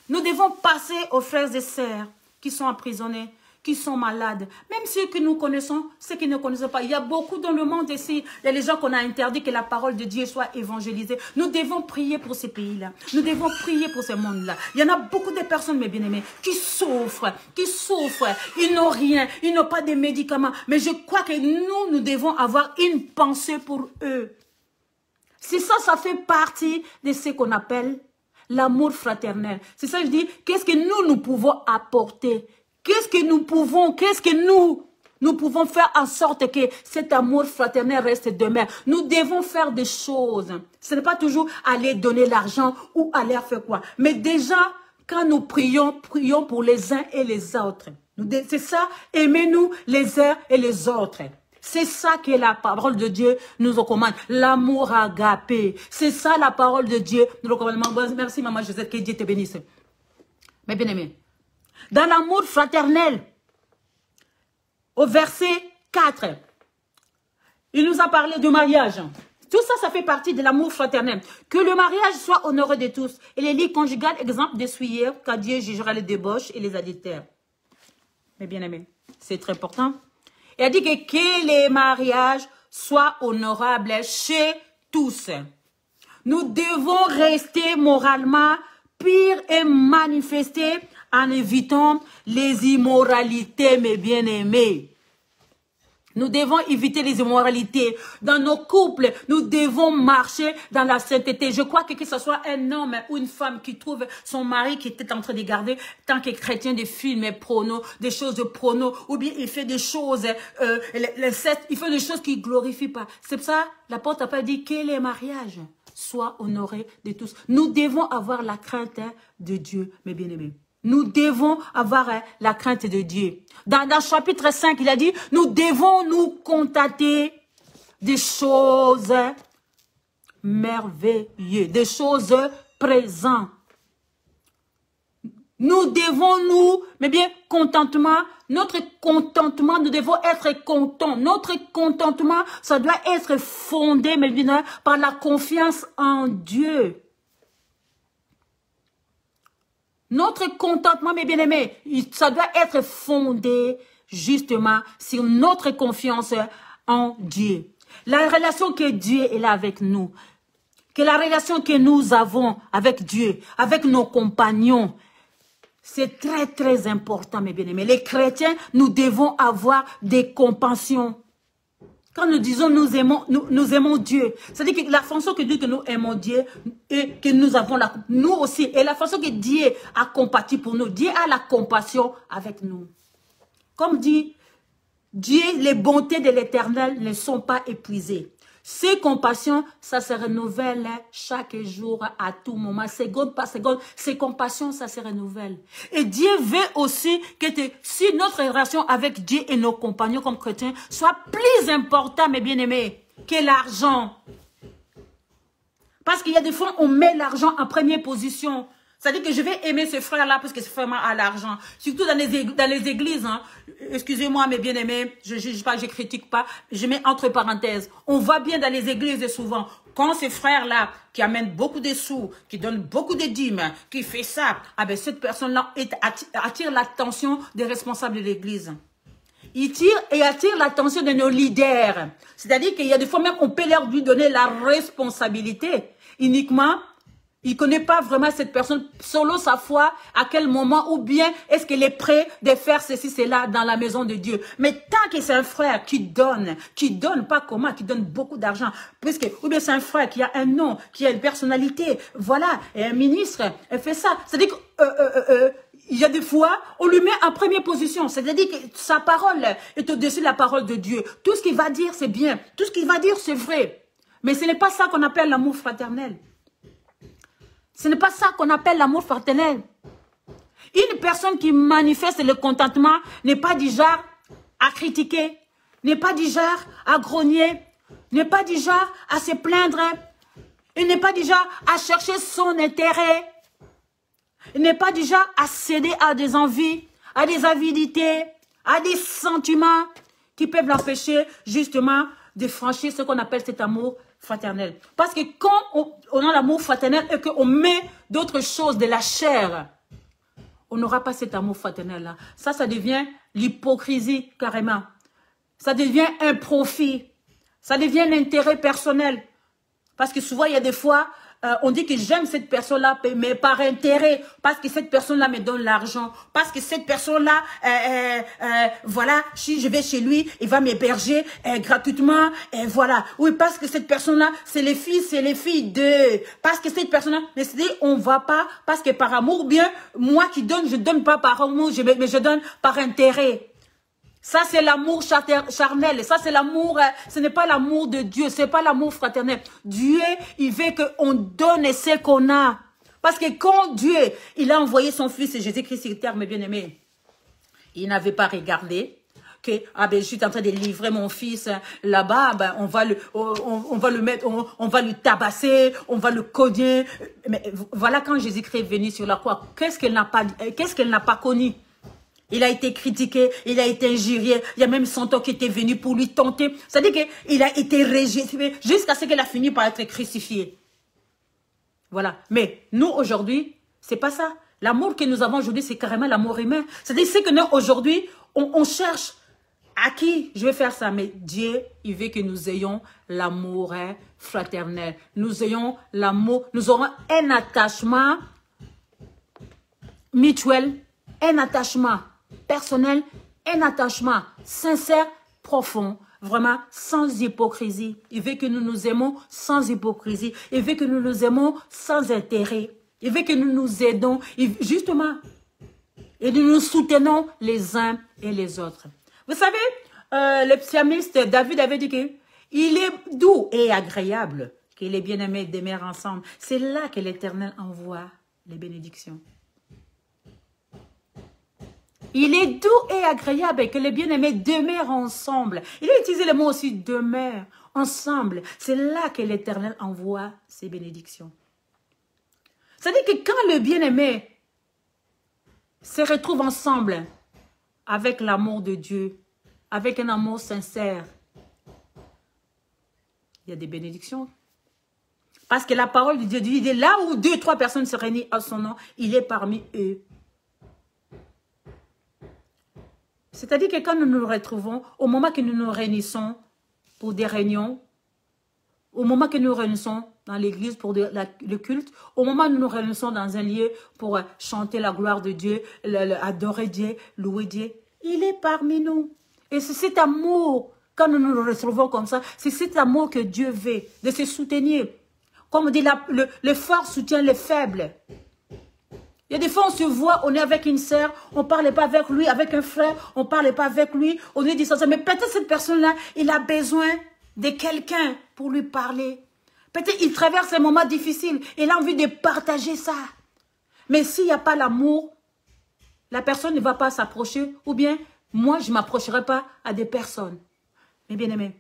Speaker 1: Nous devons passer aux frères et sœurs qui sont emprisonnés, qui sont malades, même ceux que nous connaissons, ceux qui ne connaissent pas. Il y a beaucoup dans le monde ici, il y a les gens qu'on a interdit que la parole de Dieu soit évangélisée. Nous devons prier pour ces pays-là. Nous devons prier pour ce monde-là. Il y en a beaucoup de personnes, mes bien-aimés, qui souffrent. Ils n'ont rien, ils n'ont pas de médicaments. Mais je crois que nous devons avoir une pensée pour eux. C'est ça, ça fait partie de ce qu'on appelle l'amour fraternel. C'est ça que je dis, qu'est-ce que nous pouvons apporter? Qu'est-ce que nous pouvons faire en sorte que cet amour fraternel reste demeure. Nous devons faire des choses. Ce n'est pas toujours aller donner l'argent ou aller faire quoi. Mais déjà, quand nous prions pour les uns et les autres. C'est ça, aimez-nous les uns et les autres. C'est ça que la parole de Dieu nous recommande. L'amour agapé. C'est ça la parole de Dieu nous recommande. Merci maman Josette, que Dieu te bénisse. Mes bien-aimés, dans l'amour fraternel, au verset 4, il nous a parlé du mariage. Tout ça, ça fait partie de l'amour fraternel. Que le mariage soit honoré de tous. Et les lits conjugales, exemple d'essuyer, car Dieu jugera les débauches et les adultères. Mes bien-aimés, c'est très important. Il a dit que les mariages soient honorables chez tous. Nous devons rester moralement purs et manifester en évitant les immoralités, mes bien-aimés. Nous devons éviter les immoralités. Dans nos couples, nous devons marcher dans la sainteté. Je crois que ce soit un homme ou une femme qui trouve son mari qui était en train de garder, tant que chrétien, des films pronos, des choses de pronos, ou bien il fait des choses, il fait des choses qui ne glorifient pas. C'est pour ça, l'apôtre n'a pas dit que les mariages soient honorés de tous. Nous devons avoir la crainte de Dieu, mes bien-aimés. Nous devons avoir la crainte de Dieu. Dans le chapitre 5, il a dit, nous devons nous contenter des choses merveilleuses, des choses présentes. Nous devons mais bien, notre contentement, nous devons être contents. Notre contentement, ça doit être fondé, mais bien, par la confiance en Dieu. Notre contentement, mes bien-aimés, ça doit être fondé justement sur notre confiance en Dieu. La relation que Dieu est là avec nous, que la relation que nous avons avec Dieu, avec nos compagnons, c'est très très important, mes bien-aimés. Les chrétiens, nous devons avoir des compassions. Quand nous disons nous aimons Dieu, c'est-à-dire que la façon que Dieu que nous aimons Dieu et que nous avons nous aussi, et la façon que Dieu a compati pour nous, Dieu a la compassion avec nous. Comme dit Dieu, les bontés de l'Éternel ne sont pas épuisées. Ces compassions, ça se renouvelle chaque jour, à tout moment, seconde par seconde. Ces compassions, ça se renouvelle. Et Dieu veut aussi que si notre relation avec Dieu et nos compagnons comme chrétiens soit plus importante, mes bien-aimés, que l'argent. Parce qu'il y a des fois, on met l'argent en première position. C'est-à-dire que je vais aimer ce frère-là parce que ce frère a l'argent. Surtout dans les églises. Hein. Excusez-moi, mes bien-aimés, je ne juge pas, je ne critique pas. Je mets entre parenthèses. On voit bien dans les églises souvent, quand ce frère-là, qui amène beaucoup de sous, qui donne beaucoup de dîmes, qui fait ça, ah ben cette personne-là attire l'attention des responsables de l'église. Il tire et attire l'attention de nos leaders. C'est-à-dire qu'il y a des fois même, on peut leur lui donner la responsabilité uniquement. Il ne connaît pas vraiment cette personne, selon sa foi, à quel moment, ou bien est-ce qu'il est prêt de faire ceci, cela dans la maison de Dieu. Mais tant que c'est un frère qui donne pas comment, qui donne beaucoup d'argent, puisque, ou bien c'est un frère qui a un nom, qui a une personnalité, voilà, et un ministre, elle fait ça. C'est-à-dire que, il y a des fois, on lui met en première position. C'est-à-dire que sa parole est au-dessus de la parole de Dieu. Tout ce qu'il va dire, c'est bien. Tout ce qu'il va dire, c'est vrai. Mais ce n'est pas ça qu'on appelle l'amour fraternel. Ce n'est pas ça qu'on appelle l'amour fraternel. Une personne qui manifeste le contentement n'est pas du genre à critiquer, n'est pas du genre à grogner, n'est pas du genre à se plaindre, il n'est pas du genre à chercher son intérêt, il n'est pas du genre à céder à des envies, à des avidités, à des sentiments qui peuvent l'empêcher justement de franchir ce qu'on appelle cet amour fraternel. Parce que quand on a l'amour fraternel et qu'on met d'autres choses de la chair, on n'aura pas cet amour fraternel-là. Ça devient l'hypocrisie carrément. Ça devient un profit. Ça devient l'intérêt personnel. Parce que souvent, il y a des fois, on dit que j'aime cette personne-là, mais par intérêt, parce que cette personne-là me donne l'argent, parce que cette personne-là, voilà, si je vais chez lui, il va m'héberger gratuitement, voilà. Oui, parce que cette personne-là, c'est les filles de, parce que cette personne-là, mais c'est-à-dire, on va pas, parce que par amour, bien, moi qui donne, je donne pas par amour, mais je donne par intérêt. Ça, c'est l'amour charnel. Ça, c'est l'amour, ce n'est pas l'amour de Dieu. Ce n'est pas l'amour fraternel. Dieu, il veut qu'on donne ce qu'on a. Parce que quand Dieu, il a envoyé son fils, Jésus-Christ sur terre, mes bien-aimés, il n'avait pas regardé que, ah ben, je suis en train de livrer mon fils là-bas, ben, on va le mettre, on va le tabasser, on va le cogner. Mais voilà quand Jésus-Christ est venu sur la croix, qu'est-ce qu'elle n'a pas connu? Il a été critiqué, il a été injurié, il y a même son temps qui était venu pour lui tenter. C'est-à-dire qu'il a été rejeté jusqu'à ce qu'il a fini par être crucifié. Voilà. Mais nous, aujourd'hui, c'est pas ça. L'amour que nous avons aujourd'hui, c'est carrément l'amour humain. C'est-à-dire que nous, aujourd'hui, on cherche à qui je vais faire ça. Mais Dieu, il veut que nous ayons l'amour fraternel. Nous ayons l'amour, nous aurons un attachement mutuel, un attachement personnel, un attachement sincère, profond, vraiment sans hypocrisie. Il veut que nous nous aimons sans hypocrisie. Il veut que nous nous aimons sans intérêt. Il veut que nous nous aidons, justement, et nous nous soutenons les uns et les autres. Vous savez, le psalmiste David avait dit qu'il est doux et agréable, qu'il est bien-aimé d'aimer ensemble. C'est là que l'Éternel envoie les bénédictions. Il est doux et agréable et que les bien-aimés demeurent ensemble. Il a utilisé le mot aussi demeure ensemble. C'est là que l'Éternel envoie ses bénédictions. C'est-à-dire que quand le bien-aimé se retrouve ensemble avec l'amour de Dieu, avec un amour sincère, il y a des bénédictions. Parce que la parole de Dieu dit, là où 2 ou 3 personnes se réunissent à son nom, il est parmi eux. C'est-à-dire que quand nous nous retrouvons, au moment que nous nous réunissons pour des réunions, au moment que nous nous réunissons dans l'église pour le culte, au moment où nous nous réunissons dans un lieu pour chanter la gloire de Dieu, adorer Dieu, louer Dieu, il est parmi nous. Et c'est cet amour, quand nous nous retrouvons comme ça, c'est cet amour que Dieu veut, de se soutenir. Comme on dit, le fort soutient les faibles. Il y a des fois, on se voit, on est avec une sœur, on ne parle pas avec lui, avec un frère, on ne parle pas avec lui, on est distancé. Mais peut-être cette personne-là, il a besoin de quelqu'un pour lui parler. Peut-être qu'il traverse un moment difficile, il a envie de partager ça. Mais s'il n'y a pas l'amour, la personne ne va pas s'approcher, ou bien moi, je ne m'approcherai pas à des personnes. Mais bien aimés,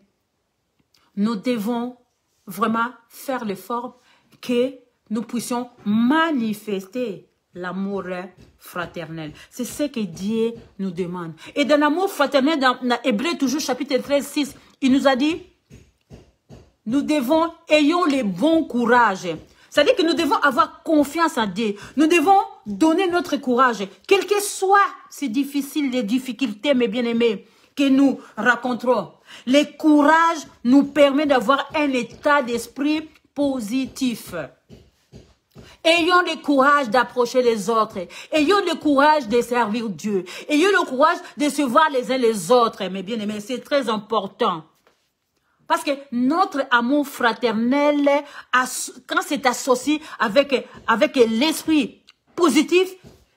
Speaker 1: nous devons vraiment faire l'effort que nous puissions manifester l'amour fraternel. C'est ce que Dieu nous demande. Et dans l'amour fraternel, dans Hébreux, toujours chapitre 13, 6, il nous a dit, nous devons, ayons le bon courage. C'est-à-dire que nous devons avoir confiance en Dieu. Nous devons donner notre courage. Quelles que soient ces difficultés, mes bien-aimés, que nous rencontrons. Le courage nous permet d'avoir un état d'esprit positif. Ayons le courage d'approcher les autres. Ayons le courage de servir Dieu. Ayons le courage de se voir les uns les autres. Mes bien-aimés, c'est très important. Parce que notre amour fraternel, quand c'est associé avec l'esprit positif,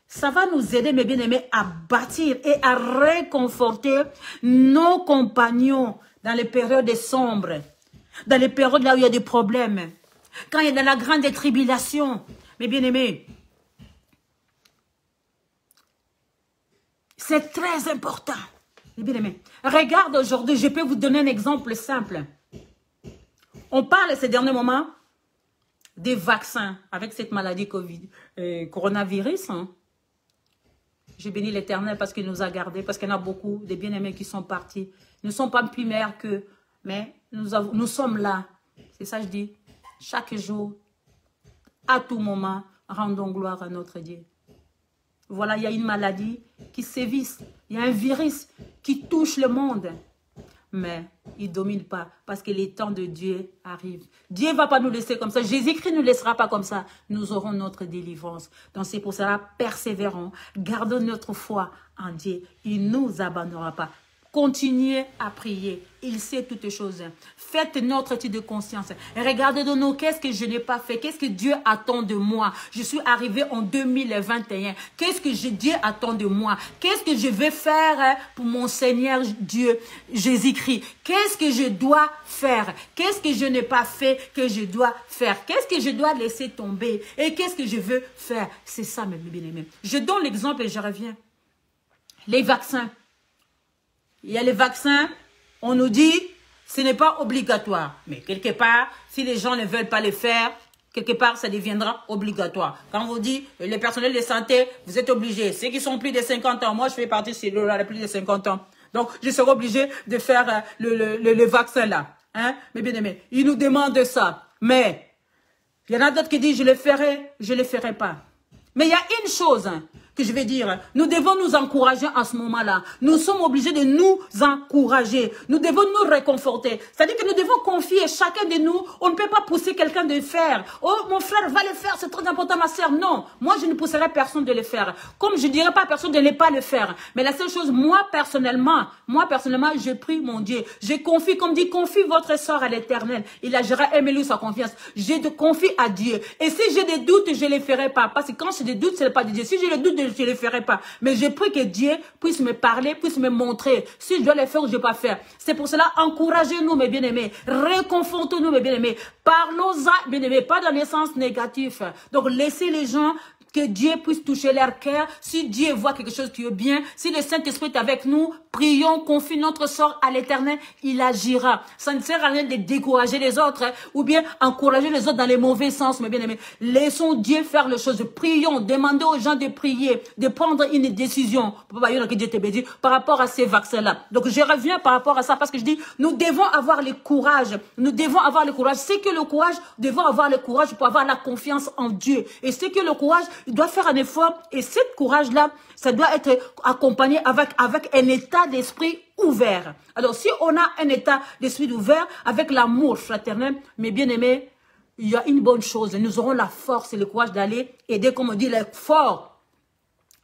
Speaker 1: ça va nous aider, mes bien-aimés, à bâtir et à réconforter nos compagnons dans les périodes sombres, dans les périodes là où il y a des problèmes, quand il y a de la grande tribulation. Mes bien-aimés, c'est très important. Mes bien-aimés, regarde aujourd'hui, je peux vous donner un exemple simple. On parle ces derniers moments des vaccins avec cette maladie coronavirus. Hein. Je bénis l'Éternel parce qu'il nous a gardés, parce qu'il y en a beaucoup de bien-aimés qui sont partis. Nous ne sommes pas plus meilleurs qu'eux, mais nous sommes là. C'est ça que je dis. Chaque jour, à tout moment, rendons gloire à notre Dieu. Voilà, il y a une maladie qui sévit. Il y a un virus qui touche le monde. Mais il ne domine pas parce que les temps de Dieu arrivent. Dieu ne va pas nous laisser comme ça. Jésus-Christ ne nous laissera pas comme ça. Nous aurons notre délivrance. Donc c'est pour cela, persévérons. Gardons notre foi en Dieu. Il ne nous abandonnera pas. Continuez à prier. Il sait toutes choses. Faites notre étude de conscience. Regardez de nous, qu'est-ce que je n'ai pas fait? Qu'est-ce que Dieu attend de moi? Je suis arrivé en 2021. Qu'est-ce que Dieu attend de moi? Qu'est-ce que je vais faire pour mon Seigneur Dieu, Jésus-Christ? Qu'est-ce que je dois faire? Qu'est-ce que je n'ai pas fait que je dois faire? Qu'est-ce que je dois laisser tomber? Et qu'est-ce que je veux faire? C'est ça, mes bien-aimés. Je donne l'exemple et je reviens. Les vaccins. Il y a les vaccins, on nous dit, ce n'est pas obligatoire. Mais quelque part, si les gens ne veulent pas les faire, quelque part, ça deviendra obligatoire. Quand on vous dit, les personnels de santé, vous êtes obligés. Ceux qui sont plus de 50 ans, moi je fais partie de ces là plus de 50 ans. Donc, je serai obligé de faire le vaccin là. Hein? Mais bien aimé, ils nous demandent ça. Mais, il y en a d'autres qui disent, je le ferai pas. Mais il y a une chose que je vais dire, nous devons nous encourager en ce moment-là. Nous sommes obligés de nous encourager. Nous devons nous réconforter. C'est-à-dire que nous devons confier chacun de nous. On ne peut pas pousser quelqu'un de le faire. Oh, mon frère va le faire, c'est très important, ma soeur. Non, moi je ne pousserai personne de le faire. Comme je ne dirai pas à personne de ne pas le faire. Mais la seule chose, moi personnellement, je prie mon Dieu. Je confie, comme dit, confie votre sort à l'Éternel. Il agira, aimez-lui sa confiance. Je te confie à Dieu. Et si j'ai des doutes, je ne les ferai pas. Parce que quand j'ai des doutes, ce n'est pas de Dieu. Si j'ai des doutes, je ne les ferai pas. Mais je prie que Dieu puisse me parler, puisse me montrer si je dois les faire ou je ne dois pas faire. C'est pour cela, encouragez-nous, mes bien-aimés. Réconfortons-nous, mes bien-aimés. Parlons-en, bien-aimés, pas dans le sens négatif. Donc, laissez les gens que Dieu puisse toucher leur cœur. Si Dieu voit quelque chose qui est bien, si le Saint-Esprit est avec nous, prions, confie notre sort à l'Éternel, il agira. Ça ne sert à rien de décourager les autres, ou bien encourager les autres dans les mauvais sens, mes bien-aimés. Laissons Dieu faire les choses. Prions, demandez aux gens de prier, de prendre une décision par rapport à ces vaccins-là. Donc, je reviens par rapport à ça parce que je dis, nous devons avoir le courage. Nous devons avoir le courage. C'est que le courage, nous devons avoir le courage pour avoir la confiance en Dieu. Et c'est que le courage, il doit faire un effort. Et ce courage-là, ça doit être accompagné avec un état d'esprit ouvert. Alors, si on a un état d'esprit ouvert, avec l'amour fraternel, mes bien-aimés, il y a une bonne chose. Nous aurons la force et le courage d'aller aider, comme on dit, les forts.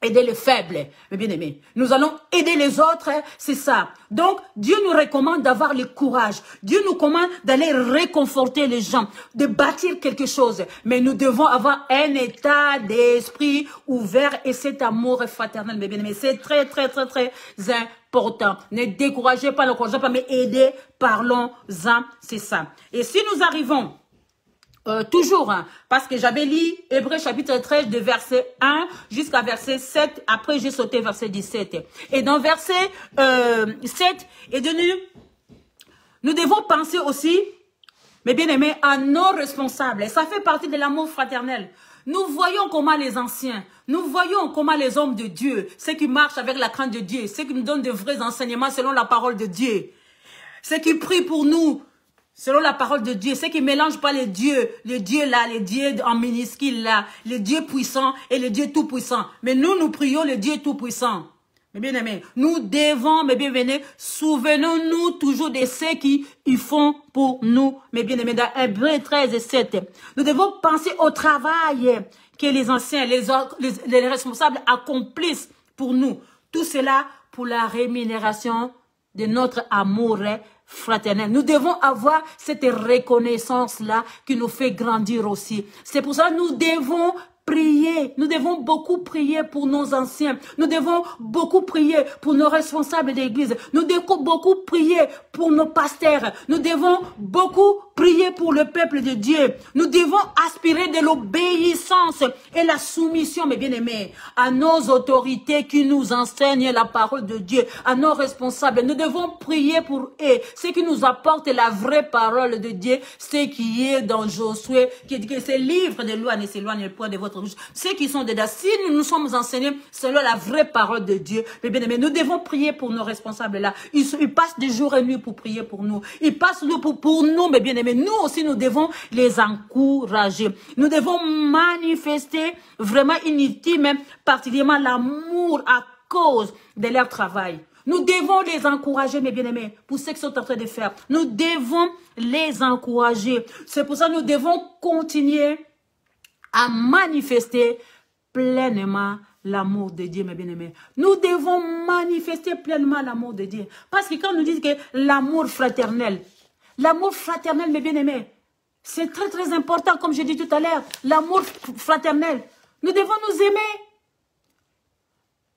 Speaker 1: Aider les faibles, mes bien-aimés. Nous allons aider les autres, c'est ça. Donc, Dieu nous recommande d'avoir le courage. Dieu nous commande d'aller réconforter les gens, de bâtir quelque chose. Mais nous devons avoir un état d'esprit ouvert et cet amour fraternel, mes bien-aimés. C'est très, très, très, très important. Ne découragez pas, n'encouragez pas, mais aidez, parlons-en, c'est ça. Et si nous arrivons toujours, parce que j'avais lu Hébreux chapitre 13 de verset 1 jusqu'à verset 7. Après, j'ai sauté verset 17. Et dans verset 7, et de nous devons penser aussi Mais bien aimés, à nos responsables, ça fait partie de l'amour fraternel. Nous voyons comment les anciens, nous voyons comment les hommes de Dieu, ceux qui marchent avec la crainte de Dieu, ceux qui nous donnent de vrais enseignements selon la parole de Dieu, ceux qui prient pour nous selon la parole de Dieu, ceux qui ne mélangent pas les dieux là, les dieux en minuscule là, les dieux puissants et les dieux tout-puissants. Mais nous prions le Dieu tout-puissant. Mes bien-aimés, nous devons, mes bien-aimés, souvenons-nous toujours de ceux qui y font pour nous, mes bien-aimés, dans Hébreux 13 et 7. Nous devons penser au travail que les anciens, les responsables accomplissent pour nous. Tout cela pour la rémunération de notre amour fraternel. Nous devons avoir cette reconnaissance-là qui nous fait grandir aussi. C'est pour ça que nous devons prier. Nous devons beaucoup prier pour nos anciens. Nous devons beaucoup prier pour nos responsables d'église. Nous devons beaucoup prier pour nos pasteurs. Nous devons beaucoup prier pour le peuple de Dieu. Nous devons aspirer de l'obéissance et la soumission, mes bien-aimés, à nos autorités qui nous enseignent la parole de Dieu, à nos responsables. Nous devons prier pour eux, ceux qui nous apportent la vraie parole de Dieu, ce qui est dans Josué, qui dit que ce livre de loi ne s'éloigne point de votre bouche. Ceux qui sont dedans, si nous nous sommes enseignés selon la vraie parole de Dieu, mes bien-aimés, nous devons prier pour nos responsables là. Ils passent des jours et nuits pour prier pour nous. Ils passent pour nous, mes bien-aimés. Mais nous aussi, nous devons les encourager. Nous devons manifester vraiment inutile, particulièrement l'amour à cause de leur travail. Nous devons les encourager, mes bien-aimés, pour ce qu'ils sont en train de faire. Nous devons les encourager. C'est pour ça que nous devons continuer à manifester pleinement l'amour de Dieu, mes bien-aimés. Nous devons manifester pleinement l'amour de Dieu. Parce que quand nous disons que l'amour fraternel, mes bien-aimés, c'est très très important, comme je dis tout à l'heure. L'amour fraternel. Nous devons nous aimer.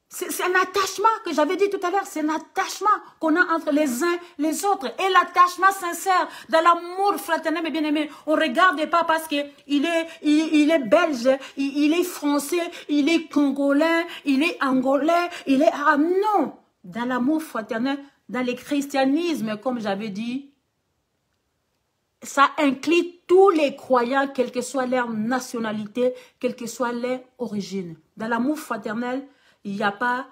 Speaker 1: C'est un attachement que j'avais dit tout à l'heure. C'est un attachement qu'on a entre les uns les autres. Et l'attachement sincère dans l'amour fraternel, mes bien-aimés. On ne regarde pas parce qu'il est belge, il est français, il est congolais, il est angolais, il est arabe. Non. Dans l'amour fraternel, dans le christianisme, comme j'avais dit, ça inclut tous les croyants, quelle que soit leur nationalité, quelle que soit leur origine. Dans l'amour fraternel, il n'y a pas,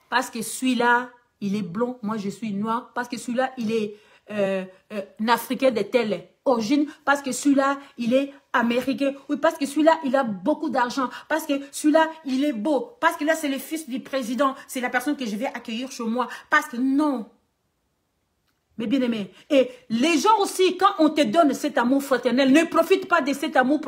Speaker 1: parce que celui-là, il est blond, moi je suis noir, parce que celui-là, il est un Africain de telle origine, parce que celui-là, il est américain, oui, parce que celui-là, il a beaucoup d'argent, parce que celui-là, il est beau, parce que là, c'est le fils du président, c'est la personne que je vais accueillir chez moi, parce que non. Mais bien aimé, et les gens aussi, quand on te donne cet amour fraternel, ne profite pas de cet amour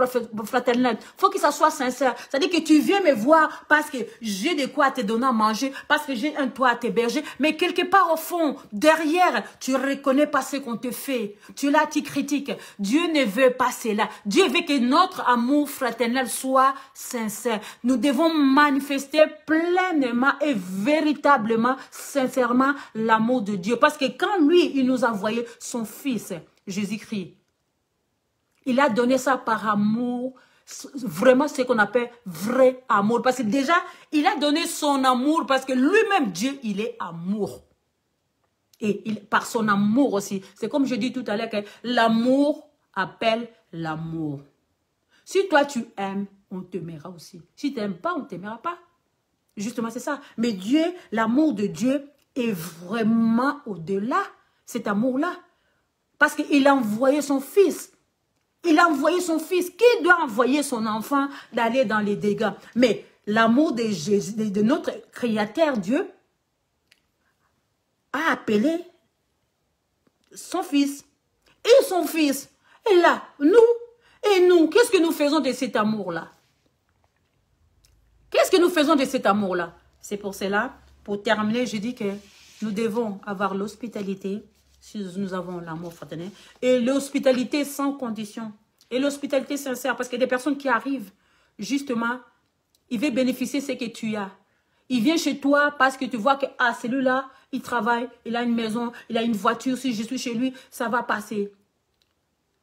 Speaker 1: fraternel. Il faut que ça soit sincère. C'est-à-dire que tu viens me voir parce que j'ai de quoi te donner à manger, parce que j'ai un toit à t'héberger, mais quelque part au fond, derrière, tu ne reconnais pas ce qu'on te fait. Tu es là, tu critiques. Dieu ne veut pas cela. Dieu veut que notre amour fraternel soit sincère. Nous devons manifester pleinement et véritablement, sincèrement, l'amour de Dieu. Parce que quand lui, il nous a envoyé son fils, Jésus-Christ. Il a donné ça par amour, vraiment ce qu'on appelle vrai amour. Parce que déjà, il a donné son amour parce que lui-même, Dieu, il est amour. Et par son amour aussi. C'est comme je dis tout à l'heure que l'amour appelle l'amour. Si toi, tu aimes, on t'aimera aussi. Si tu n'aimes pas, on ne t'aimera pas. Justement, c'est ça. Mais Dieu, l'amour de Dieu est vraiment au-delà. Cet amour-là. Parce qu'il a envoyé son fils. Il a envoyé son fils. Qui doit envoyer son enfant d'aller dans les dégâts? Mais l'amour de Jésus, de notre Créateur Dieu, a appelé son fils. Et son fils. Et là, nous, qu'est-ce que nous faisons de cet amour-là? Qu'est-ce que nous faisons de cet amour-là? C'est pour cela, pour terminer, je dis que nous devons avoir l'hospitalité, si nous avons l'amour fraternel, et l'hospitalité sans condition, et l'hospitalité sincère, parce qu'il y a des personnes qui arrivent, justement, il veut bénéficier de ce que tu as. Il vient chez toi parce que tu vois que, ah, celui-là, il travaille, il a une maison, il a une voiture, si je suis chez lui, ça va passer.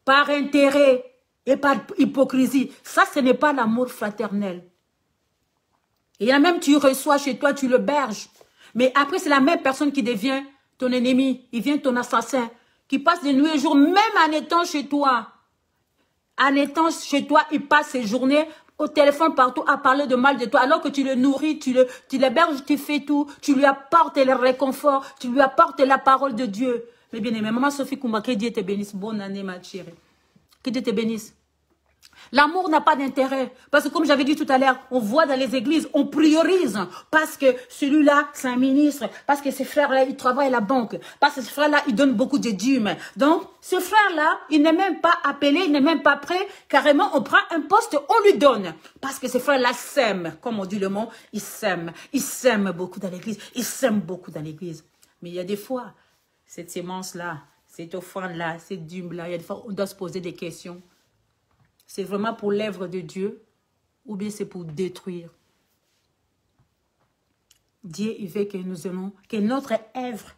Speaker 1: Par intérêt et par hypocrisie. Ça, ce n'est pas l'amour fraternel. Et là même, tu reçois chez toi, tu le berges. Mais après, c'est la même personne qui devient ton ennemi. Il vient ton assassin. qui passe de nuit et jour, même en étant chez toi. En étant chez toi, il passe ses journées au téléphone partout à parler de mal de toi, alors que tu le nourris, tu l'héberges, tu fais tout, tu lui apportes le réconfort, tu lui apportes la parole de Dieu. Mais bien aimé, maman Sophie Koumba, que Dieu te bénisse. Bonne année, ma chérie. Que Dieu te bénisse. L'amour n'a pas d'intérêt. Parce que comme j'avais dit tout à l'heure, on voit dans les églises, on priorise. Parce que celui-là, c'est un ministre. Parce que ce frère-là, il travaille à la banque. Parce que ce frère-là, il donne beaucoup de dîmes. Donc, ce frère-là, il n'est même pas appelé, il n'est même pas prêt. Carrément, on prend un poste, on lui donne. Parce que ce frère-là s'aime. Comme on dit le mot, il s'aime. Il s'aime beaucoup dans l'église. Il s'aime beaucoup dans l'église. Mais il y a des fois, cette sémence-là, cette offrande-là, cette dîme-là, il y a des fois, on doit se poser des questions. C'est vraiment pour l'œuvre de Dieu ou bien c'est pour détruire? Dieu, il veut que nous aimons, que notre œuvre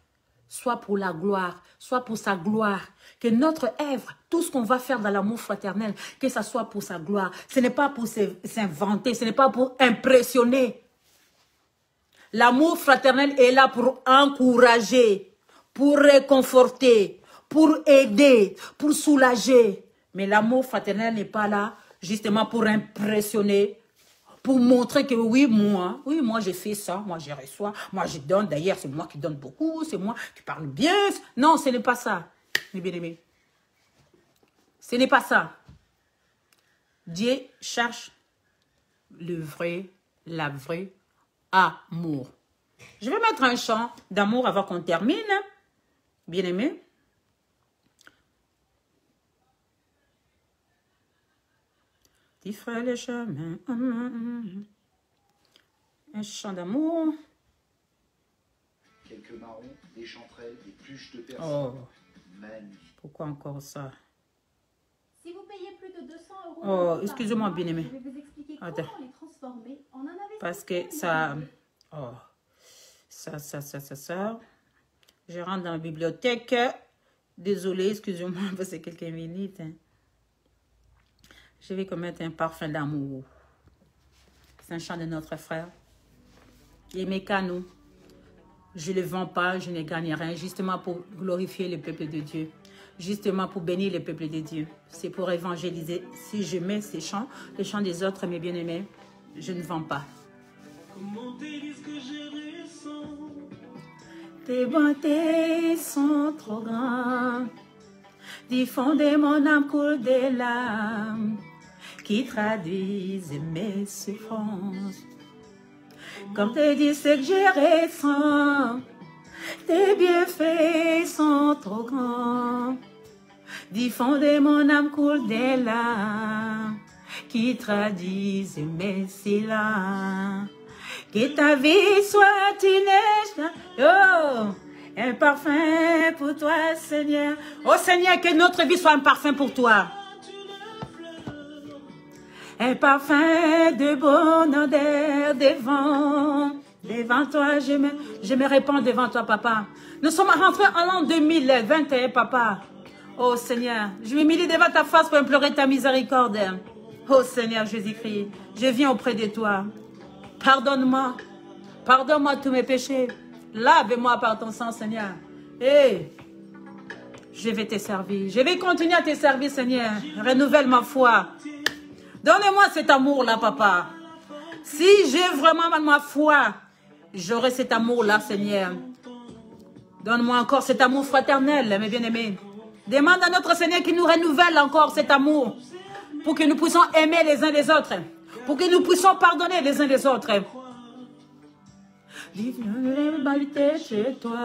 Speaker 1: soit pour la gloire, soit pour sa gloire. Que notre œuvre, tout ce qu'on va faire dans l'amour fraternel, que ça soit pour sa gloire. Ce n'est pas pour s'inventer, ce n'est pas pour impressionner. L'amour fraternel est là pour encourager, pour réconforter, pour aider, pour soulager. Mais l'amour fraternel n'est pas là justement pour impressionner, pour montrer que oui, moi j'ai fait ça, moi je reçois, moi je donne. D'ailleurs, c'est moi qui donne beaucoup, c'est moi qui parle bien. Non, ce n'est pas ça, mes bien-aimés. Ce n'est pas ça. Dieu cherche la vraie amour. Je vais mettre un chant d'amour avant qu'on termine, bien-aimés. Tu ferais le chemin. Un chant d'amour.
Speaker 3: Quelques marrons, des chanterelles, des pluches de persil.
Speaker 1: Oh.
Speaker 3: Magnifique.
Speaker 1: Pourquoi encore ça?
Speaker 2: Si vous payez plus de 200 €.
Speaker 1: Oh, excusez-moi, bien-aimé.
Speaker 2: Je vais vous expliquer
Speaker 1: Attends.
Speaker 2: comment les transformer en un investissement.
Speaker 1: Parce que ça... Oh. Ça. Je rentre dans la bibliothèque. Désolée, excusez-moi, parce que quelques minutes. Hein. Je vais commettre un parfum d'amour. C'est un chant de notre frère. Aimé Kanou. Je ne le vends pas, je ne gagne rien. Justement pour glorifier le peuple de Dieu. Justement pour bénir le peuple de Dieu. C'est pour évangéliser. Si je mets ces chants, les chants des autres, mes bien-aimés, je ne vends pas.
Speaker 4: Comment te dire ce que je ressens?
Speaker 1: Tes bontés sont trop grandes. Du fond de mon âme coule des larmes qui traduisent mes souffrances. Comme te dire ce que je ressens, tes bienfaits sont trop grands. Du fond de mon âme coule des larmes qui traduisent mes silences. Que ta vie soit une un parfum pour toi, Seigneur. Oh Seigneur, que notre vie soit un parfum pour toi. Un parfum de bonne odeur devant toi. Je me répands devant toi, papa. Nous sommes rentrés en l'an 2021, papa. Oh Seigneur, je m'humilie devant ta face pour implorer ta miséricorde. Oh Seigneur Jésus-Christ, je viens auprès de toi. Pardonne-moi. Pardonne-moi tous mes péchés. Lave-moi par ton sang, Seigneur. Et je vais te servir. Je vais continuer à te servir, Seigneur. Renouvelle ma foi. Donne-moi cet amour-là, papa. Si j'ai vraiment ma foi, j'aurai cet amour-là, Seigneur. Donne-moi encore cet amour fraternel, mes bien-aimés. Demande à notre Seigneur qu'il nous renouvelle encore cet amour. Pour que nous puissions aimer les uns les autres. Pour que nous puissions pardonner les uns les autres. Divine chez toi,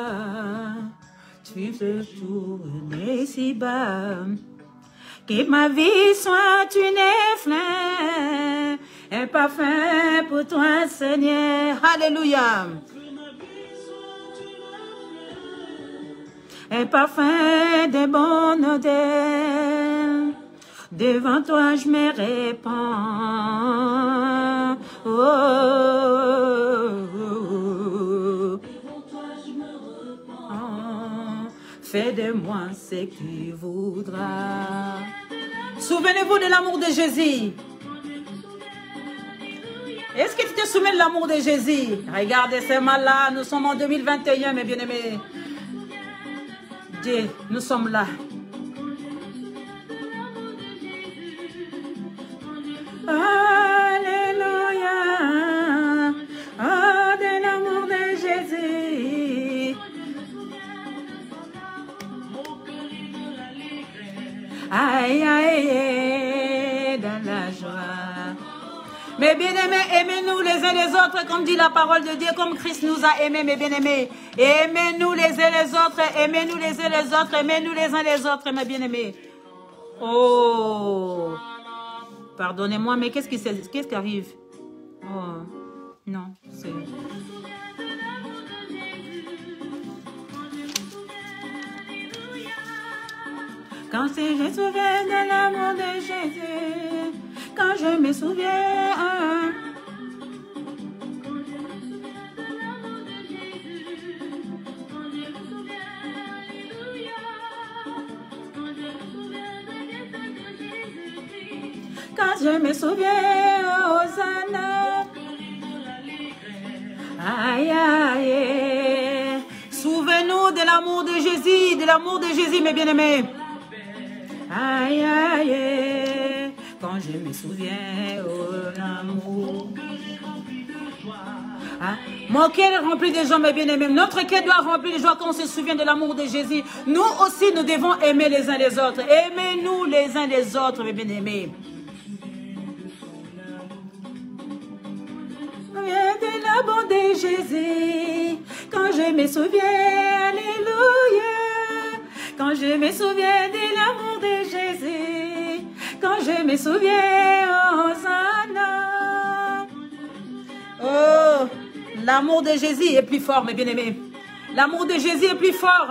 Speaker 1: tu fais tourner si bas. Que ma vie soit une fleur, un parfum pour toi, Seigneur. Alléluia. Un parfum de bonne odeur. Devant toi, je me répands. Oh, devant toi, je me répands. Fais de moi ce que tu voudras. Souvenez-vous de l'amour de Jésus. Est-ce que tu te souviens de l'amour de Jésus? Regardez ces mal-là, nous sommes en 2021, mes bien-aimés. Dieu, nous sommes là. Alléluia. Oh, de l'amour de Jésus. Aïe, aïe, aïe, dans la joie. Mes bien-aimés, aimez-nous les uns les autres, comme dit la parole de Dieu, comme Christ nous a aimés, mes bien-aimés. Aimez-nous les uns les autres, aimez-nous les uns les autres, aimez-nous les uns les autres, mes bien-aimés. Oh, pardonnez-moi, mais qu'est-ce qui arrive? Oh, non, c'est... Quand je me souviens de l'amour de Jésus, quand je me souviens, quand je me souviens, Hosanna, aïe, aïe, souvenez-nous de l'amour de Jésus, mes bien-aimés. Aïe, aïe, quand je me souviens, oh l'amour. Ah, mon cœur est rempli de joie, mes bien-aimés. Notre cœur doit remplir de joie quand on se souvient de l'amour de Jésus. Nous aussi, nous devons aimer les uns les autres. Aimez-nous les uns les autres, mes bien-aimés. De l'amour de Jésus, quand je me souviens, alléluia. Quand je me souviens de l'amour de Jésus, quand je me souviens, Hosanna. Oh, l'amour de Jésus est plus fort, mes bien-aimés. L'amour de Jésus est plus fort.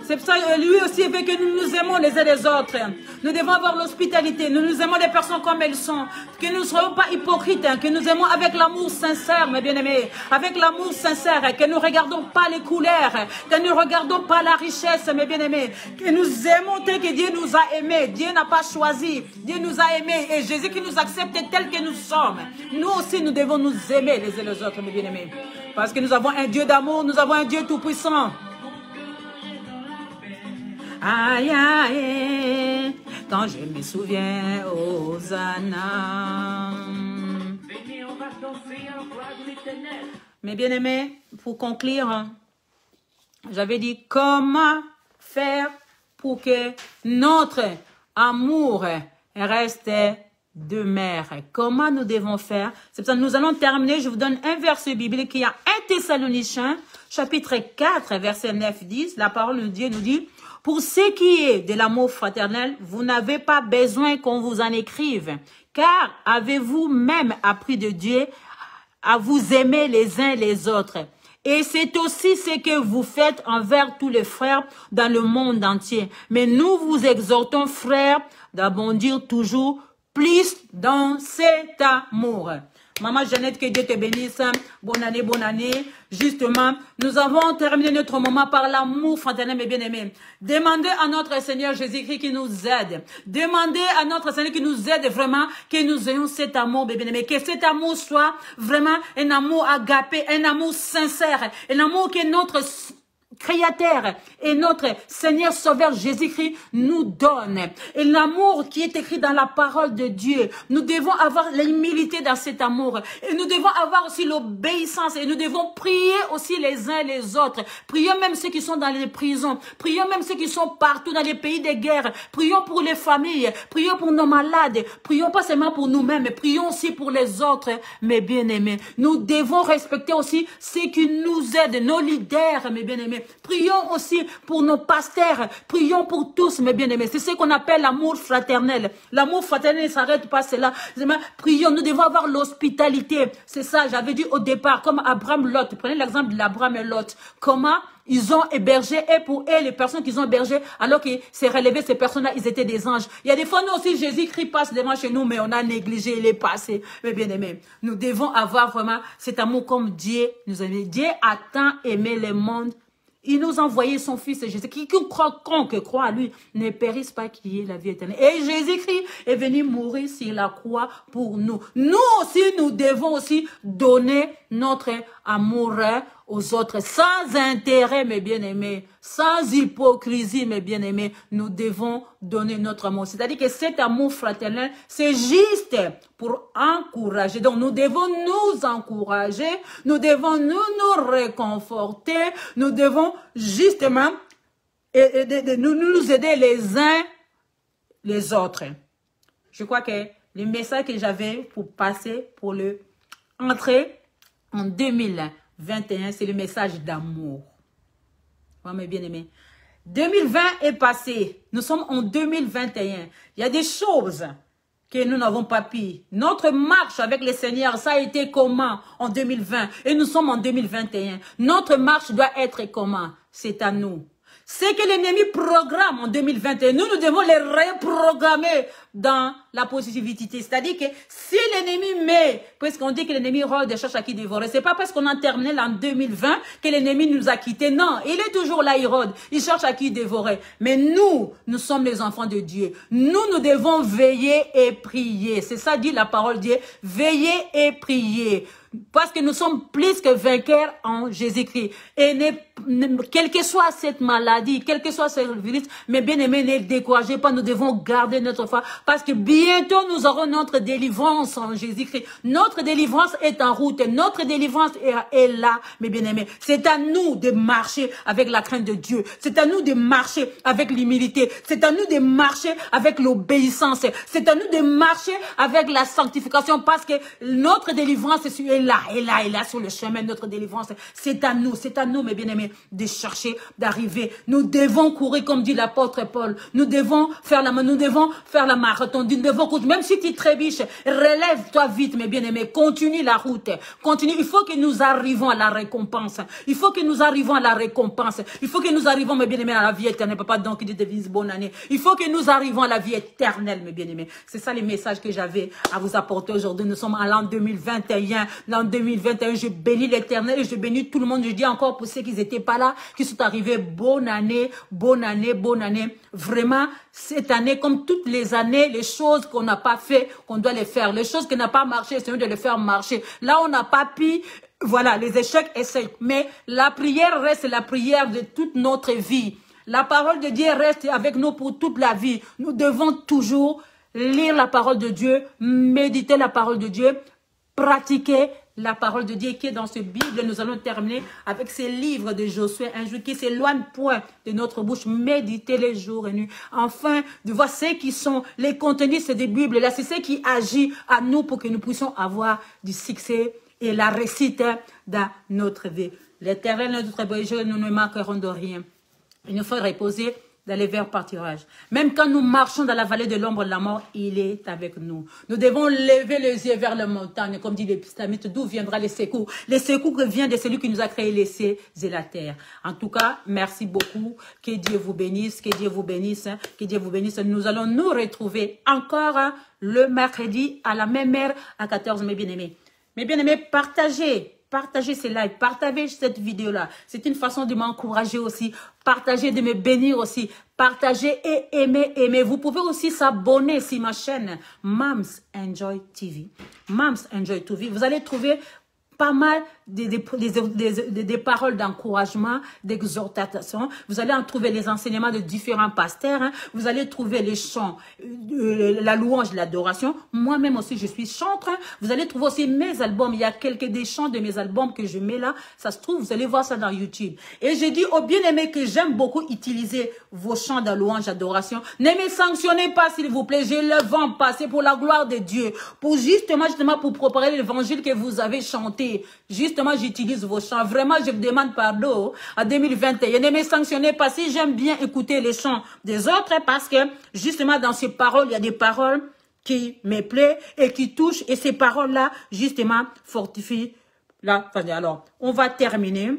Speaker 1: C'est pour ça que lui aussi veut que nous nous aimons les uns les autres. Nous devons avoir l'hospitalité. Nous nous aimons les personnes comme elles sont. Que nous ne soyons pas hypocrites. Que nous aimons avec l'amour sincère, mes bien-aimés. Avec l'amour sincère. Que nous ne regardons pas les couleurs. Que nous ne regardons pas la richesse, mes bien-aimés. Que nous aimons tel que Dieu nous a aimés. Dieu n'a pas choisi. Dieu nous a aimés. Et Jésus qui nous accepte tel que nous sommes. Nous aussi, nous devons nous aimer les uns les autres, mes bien-aimés. Parce que nous avons un Dieu d'amour. Nous avons un Dieu tout-puissant. Aïe, aïe, quand je me souviens, Hosanna. Mes bien-aimés, pour conclure, j'avais dit comment faire pour que notre amour reste demeure. Comment nous devons faire? C'est pour ça que nous allons terminer. Je vous donne un verset biblique qui est 1 Thessaloniciens, chapitre 4, verset 9-10. La parole de Dieu nous dit: pour ce qui est de l'amour fraternel, vous n'avez pas besoin qu'on vous en écrive, car avez-vous même appris de Dieu à vous aimer les uns les autres. Et c'est aussi ce que vous faites envers tous les frères dans le monde entier. Mais nous vous exhortons, frères, d'abondir toujours plus dans cet amour. Maman Jeannette, que Dieu te bénisse. Bonne année, bonne année. Justement, nous avons terminé notre moment par l'amour fraternel, mes bien-aimés. Demandez à notre Seigneur Jésus-Christ qui nous aide. Demandez à notre Seigneur qui nous aide vraiment, que nous ayons cet amour, mes bien-aimés. Que cet amour soit vraiment un amour agapé, un amour sincère, un amour que notre Créateur et notre Seigneur Sauveur Jésus-Christ nous donne. Et l'amour qui est écrit dans la parole de Dieu, nous devons avoir l'humilité dans cet amour. Et nous devons avoir aussi l'obéissance. Et nous devons prier aussi les uns les autres. Prions même ceux qui sont dans les prisons. Prions même ceux qui sont partout dans les pays de guerre. Prions pour les familles. Prions pour nos malades. Prions pas seulement pour nous-mêmes, mais prions aussi pour les autres, mes bien-aimés. Nous devons respecter aussi ceux qui nous aident, nos leaders, mes bien-aimés. Prions aussi pour nos pasteurs. Prions pour tous, mes bien-aimés. C'est ce qu'on appelle l'amour fraternel. L'amour fraternel ne s'arrête pas, c'est là. Prions, nous devons avoir l'hospitalité. C'est ça, j'avais dit au départ, comme Abraham, Lot. Prenez l'exemple d'Abraham et Lot. Comment ils ont hébergé, et pour eux, les personnes qu'ils ont hébergées, alors qu'ils s'est relevé, ces personnes-là, ils étaient des anges. Il y a des fois, nous aussi, Jésus-Christ passe devant chez nous, mais on a négligé, il est passé. Mais bien aimé, nous devons avoir vraiment cet amour comme Dieu nous a dit. Dieu a tant aimé le monde. Il nous a envoyé son Fils Jésus. Quiconque croit à lui ne périsse pas, qu'il y ait la vie éternelle. Et Jésus-Christ est venu mourir sur la croix pour nous. Nous aussi, nous devons aussi donner notre amour aux autres, sans intérêt, mes bien-aimés, sans hypocrisie, mes bien-aimés, nous devons donner notre amour. C'est-à-dire que cet amour fraternel, c'est juste pour encourager. Donc, nous devons nous encourager, nous devons nous réconforter, nous devons justement nous aider les uns les autres. Je crois que le message que j'avais pour passer, pour le entrer en 2021, c'est le message d'amour. Ouais, mes bien-aimés. 2020 est passé. Nous sommes en 2021. Il y a des choses que nous n'avons pas pu. Notre marche avec le Seigneur, ça a été comment en 2020? Et nous sommes en 2021. Notre marche doit être comment? C'est à nous. Ce que l'ennemi programme en 2021, nous devons les reprogrammer dans la positivité. C'est-à-dire que si l'ennemi met, puisqu'on dit que l'ennemi rôde et cherche à qui dévorer, c'est pas parce qu'on a terminé l'an 2020 que l'ennemi nous a quittés. Non, il est toujours là, il rôde. Il cherche à qui dévorer. Mais nous sommes les enfants de Dieu. Nous devons veiller et prier. C'est ça dit la parole de Dieu. Veiller et prier. Parce que nous sommes plus que vainqueurs en Jésus-Christ. Et quelle que soit cette maladie, quel que soit ce virus, mais bien aimés, ne découragez pas, nous devons garder notre foi. Parce que bientôt nous aurons notre délivrance en Jésus-Christ. Notre délivrance est en route. Notre délivrance est là, mes bien-aimés. C'est à nous de marcher avec la crainte de Dieu. C'est à nous de marcher avec l'humilité. C'est à nous de marcher avec l'obéissance. C'est à nous de marcher avec la sanctification. Parce que notre délivrance est là, sur le chemin de notre délivrance. C'est à nous, mes bien-aimés, de chercher, d'arriver. Nous devons courir, comme dit l'apôtre Paul. Nous devons faire la marathon. Nous devons courir. Même si tu trébuches, relève-toi vite, mes bien-aimés. Continue la route. Continue. Il faut que nous arrivons à la récompense. Il faut que nous arrivons à la récompense. Il faut que nous arrivons, mes bien-aimés, à la vie éternelle. Papa, donc, il dit devise bonne année. Il faut que nous arrivons à la vie éternelle, mes bien-aimés. C'est ça les messages que j'avais à vous apporter aujourd'hui. Nous sommes en l'an 2021. L'an 2021, je bénis l'Éternel et je bénis tout le monde. Je dis encore pour ceux qui n'étaient pas là, qui sont arrivés, bonne année, bonne année, bonne année. Vraiment, cette année, comme toutes les années, les choses qu'on n'a pas fait, qu'on doit les faire. Les choses qui n'ont pas marché, c'est de les faire marcher. Là, on n'a pas pu, voilà, les échecs, échecs. Mais la prière reste la prière de toute notre vie. La parole de Dieu reste avec nous pour toute la vie. Nous devons toujours lire la parole de Dieu, méditer la parole de Dieu, pratiquer la parole de Dieu qui est dans ce Bible. Nous allons terminer avec ces livres de Josué, un jour qui s'éloigne point de notre bouche. Méditer les jours et nuits. Enfin, de voir ce qui sont les contenus de ces Bibles là. C'est ce qui agit à nous pour que nous puissions avoir du succès et la réussite dans notre vie. L'Éternel, notre berger, nous ne manquerons de rien. Il nous faut reposer dans les verts pâturages. Même quand nous marchons dans la vallée de l'ombre de la mort, il est avec nous. Nous devons lever les yeux vers la montagne, comme dit l'Épistamique, d'où viendra les secours. Les secours que vient de celui qui nous a créé les cieux et la terre. En tout cas, merci beaucoup. Que Dieu vous bénisse, que Dieu vous bénisse, que Dieu vous bénisse. Nous allons nous retrouver encore le mercredi à la même heure à 14, mes bien-aimés. Mes bien-aimés, partagez ces lives, partagez cette vidéo-là. C'est une façon de m'encourager aussi. Partagez, de me bénir aussi. Partagez et aimez. Vous pouvez aussi s'abonner sur ma chaîne Mams Enjoy TV. Mams Enjoy TV. Vous allez trouver pas mal des paroles d'encouragement, d'exhortation. Vous allez en trouver les enseignements de différents pasteurs. Vous allez trouver les chants, la louange, l'adoration. Moi-même aussi, je suis chantre. Vous allez trouver aussi mes albums. Il y a quelques des chants de mes albums que je mets là. Ça se trouve, vous allez voir ça dans YouTube. Et je dis aux bien-aimés que j'aime beaucoup utiliser vos chants de louange, d'adoration. Ne me sanctionnez pas, s'il vous plaît. Je le vends pas. C'est pour la gloire de Dieu. Pour justement pour préparer l'évangile que vous avez chanté. Justement, j'utilise vos chants. Vraiment, je vous demande pardon à 2021. Ne me sanctionnez pas. Si j'aime bien écouter les chants des autres, parce que justement, dans ces paroles, il y a des paroles qui me plaisent et qui touchent. Et ces paroles-là, justement, fortifient. Là, alors, on va terminer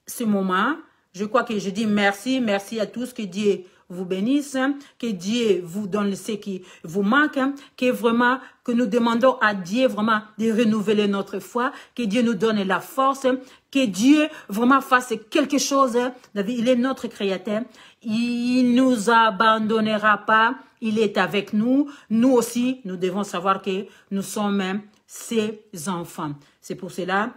Speaker 1: ce moment. Je crois que je dis merci. Merci à tous. Que Dieu vous bénisse, que Dieu vous donne ce qui vous manque, que vraiment, que nous demandons à Dieu vraiment de renouveler notre foi, que Dieu nous donne la force, que Dieu vraiment fasse quelque chose. Il est notre créateur, il nous abandonnera pas, il est avec nous. Nous aussi, nous devons savoir que nous sommes ses enfants. C'est pour cela,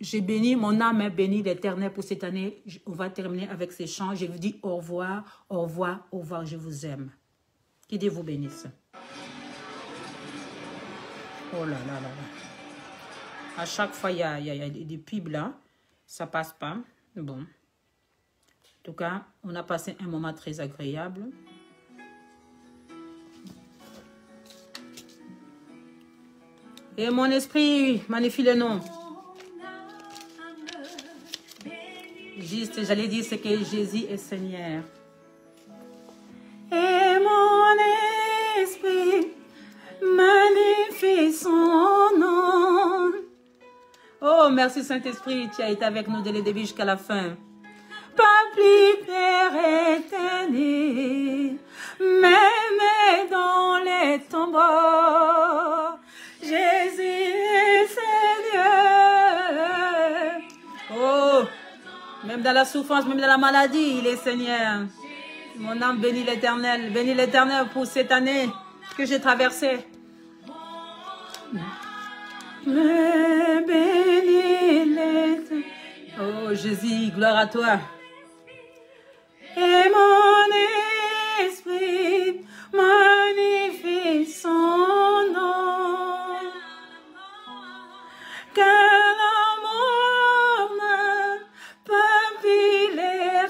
Speaker 1: J'ai béni, mon âme bénit l'Éternel pour cette année. On va terminer avec ces chants. Je vous dis au revoir, au revoir, au revoir. Je vous aime. Que Dieu vous bénisse. Oh là là là là. À chaque fois, il y a des pubs là. Ça passe pas. Bon. En tout cas, on a passé un moment très agréable. Et mon esprit magnifie le nom. Juste, j'allais dire, c'est que Jésus est Seigneur. Et mon esprit magnifie son nom. Oh, merci Saint-Esprit, tu as été avec nous dès le début jusqu'à la fin. Pas plus Père éternel, même dans les tombeaux, Jésus est Seigneur. Oh, même dans la souffrance, même dans la maladie, il est Seigneur. Mon âme bénit l'Éternel pour cette année que j'ai traversée. Me bénis l'Éternel. Oh Jésus, gloire à toi. Et mon esprit magnifie son nom. Car l'amour ne peut plus les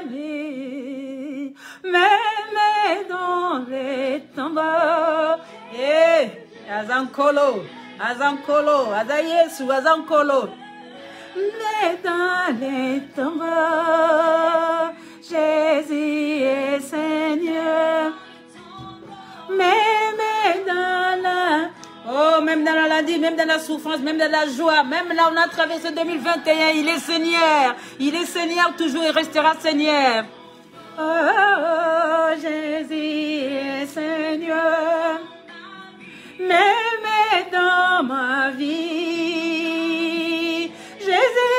Speaker 1: rétablir, même dans les tombeaux. Eh, Azankolo, Azankolo, Azayesu, Azankolo. Mais dans les tombeaux, Jésus est Seigneur. Même dans la... Oh, même dans la maladie, même dans la souffrance, même dans la joie, même là on a traversé 2021, il est Seigneur. Il est Seigneur toujours, il restera Seigneur. Oh, Jésus est Seigneur. Même dans ma vie, Jésus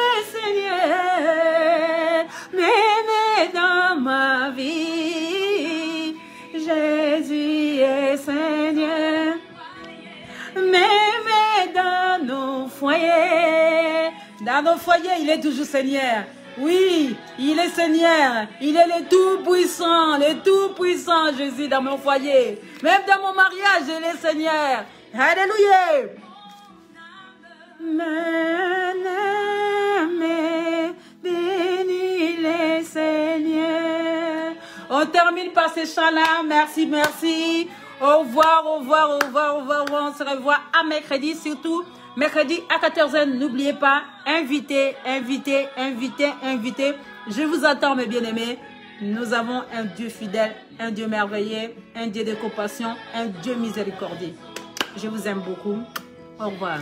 Speaker 1: est Seigneur. Même dans ma vie, Jésus est Seigneur. Même dans nos foyers, il est toujours Seigneur. Oui, il est Seigneur. Il est le Tout-Puissant, Jésus dans mon foyer. Même dans mon mariage, il est Seigneur. Alléluia. Bénis les Seigneurs. On termine par ces chants-là. Merci, merci. Au revoir, au revoir, au revoir, au revoir. On se revoit à mercredi, surtout. Mercredi à 14h, n'oubliez pas, invitez. Je vous attends, mes bien-aimés. Nous avons un Dieu fidèle, un Dieu merveilleux, un Dieu de compassion, un Dieu miséricordieux. Je vous aime beaucoup. Au revoir.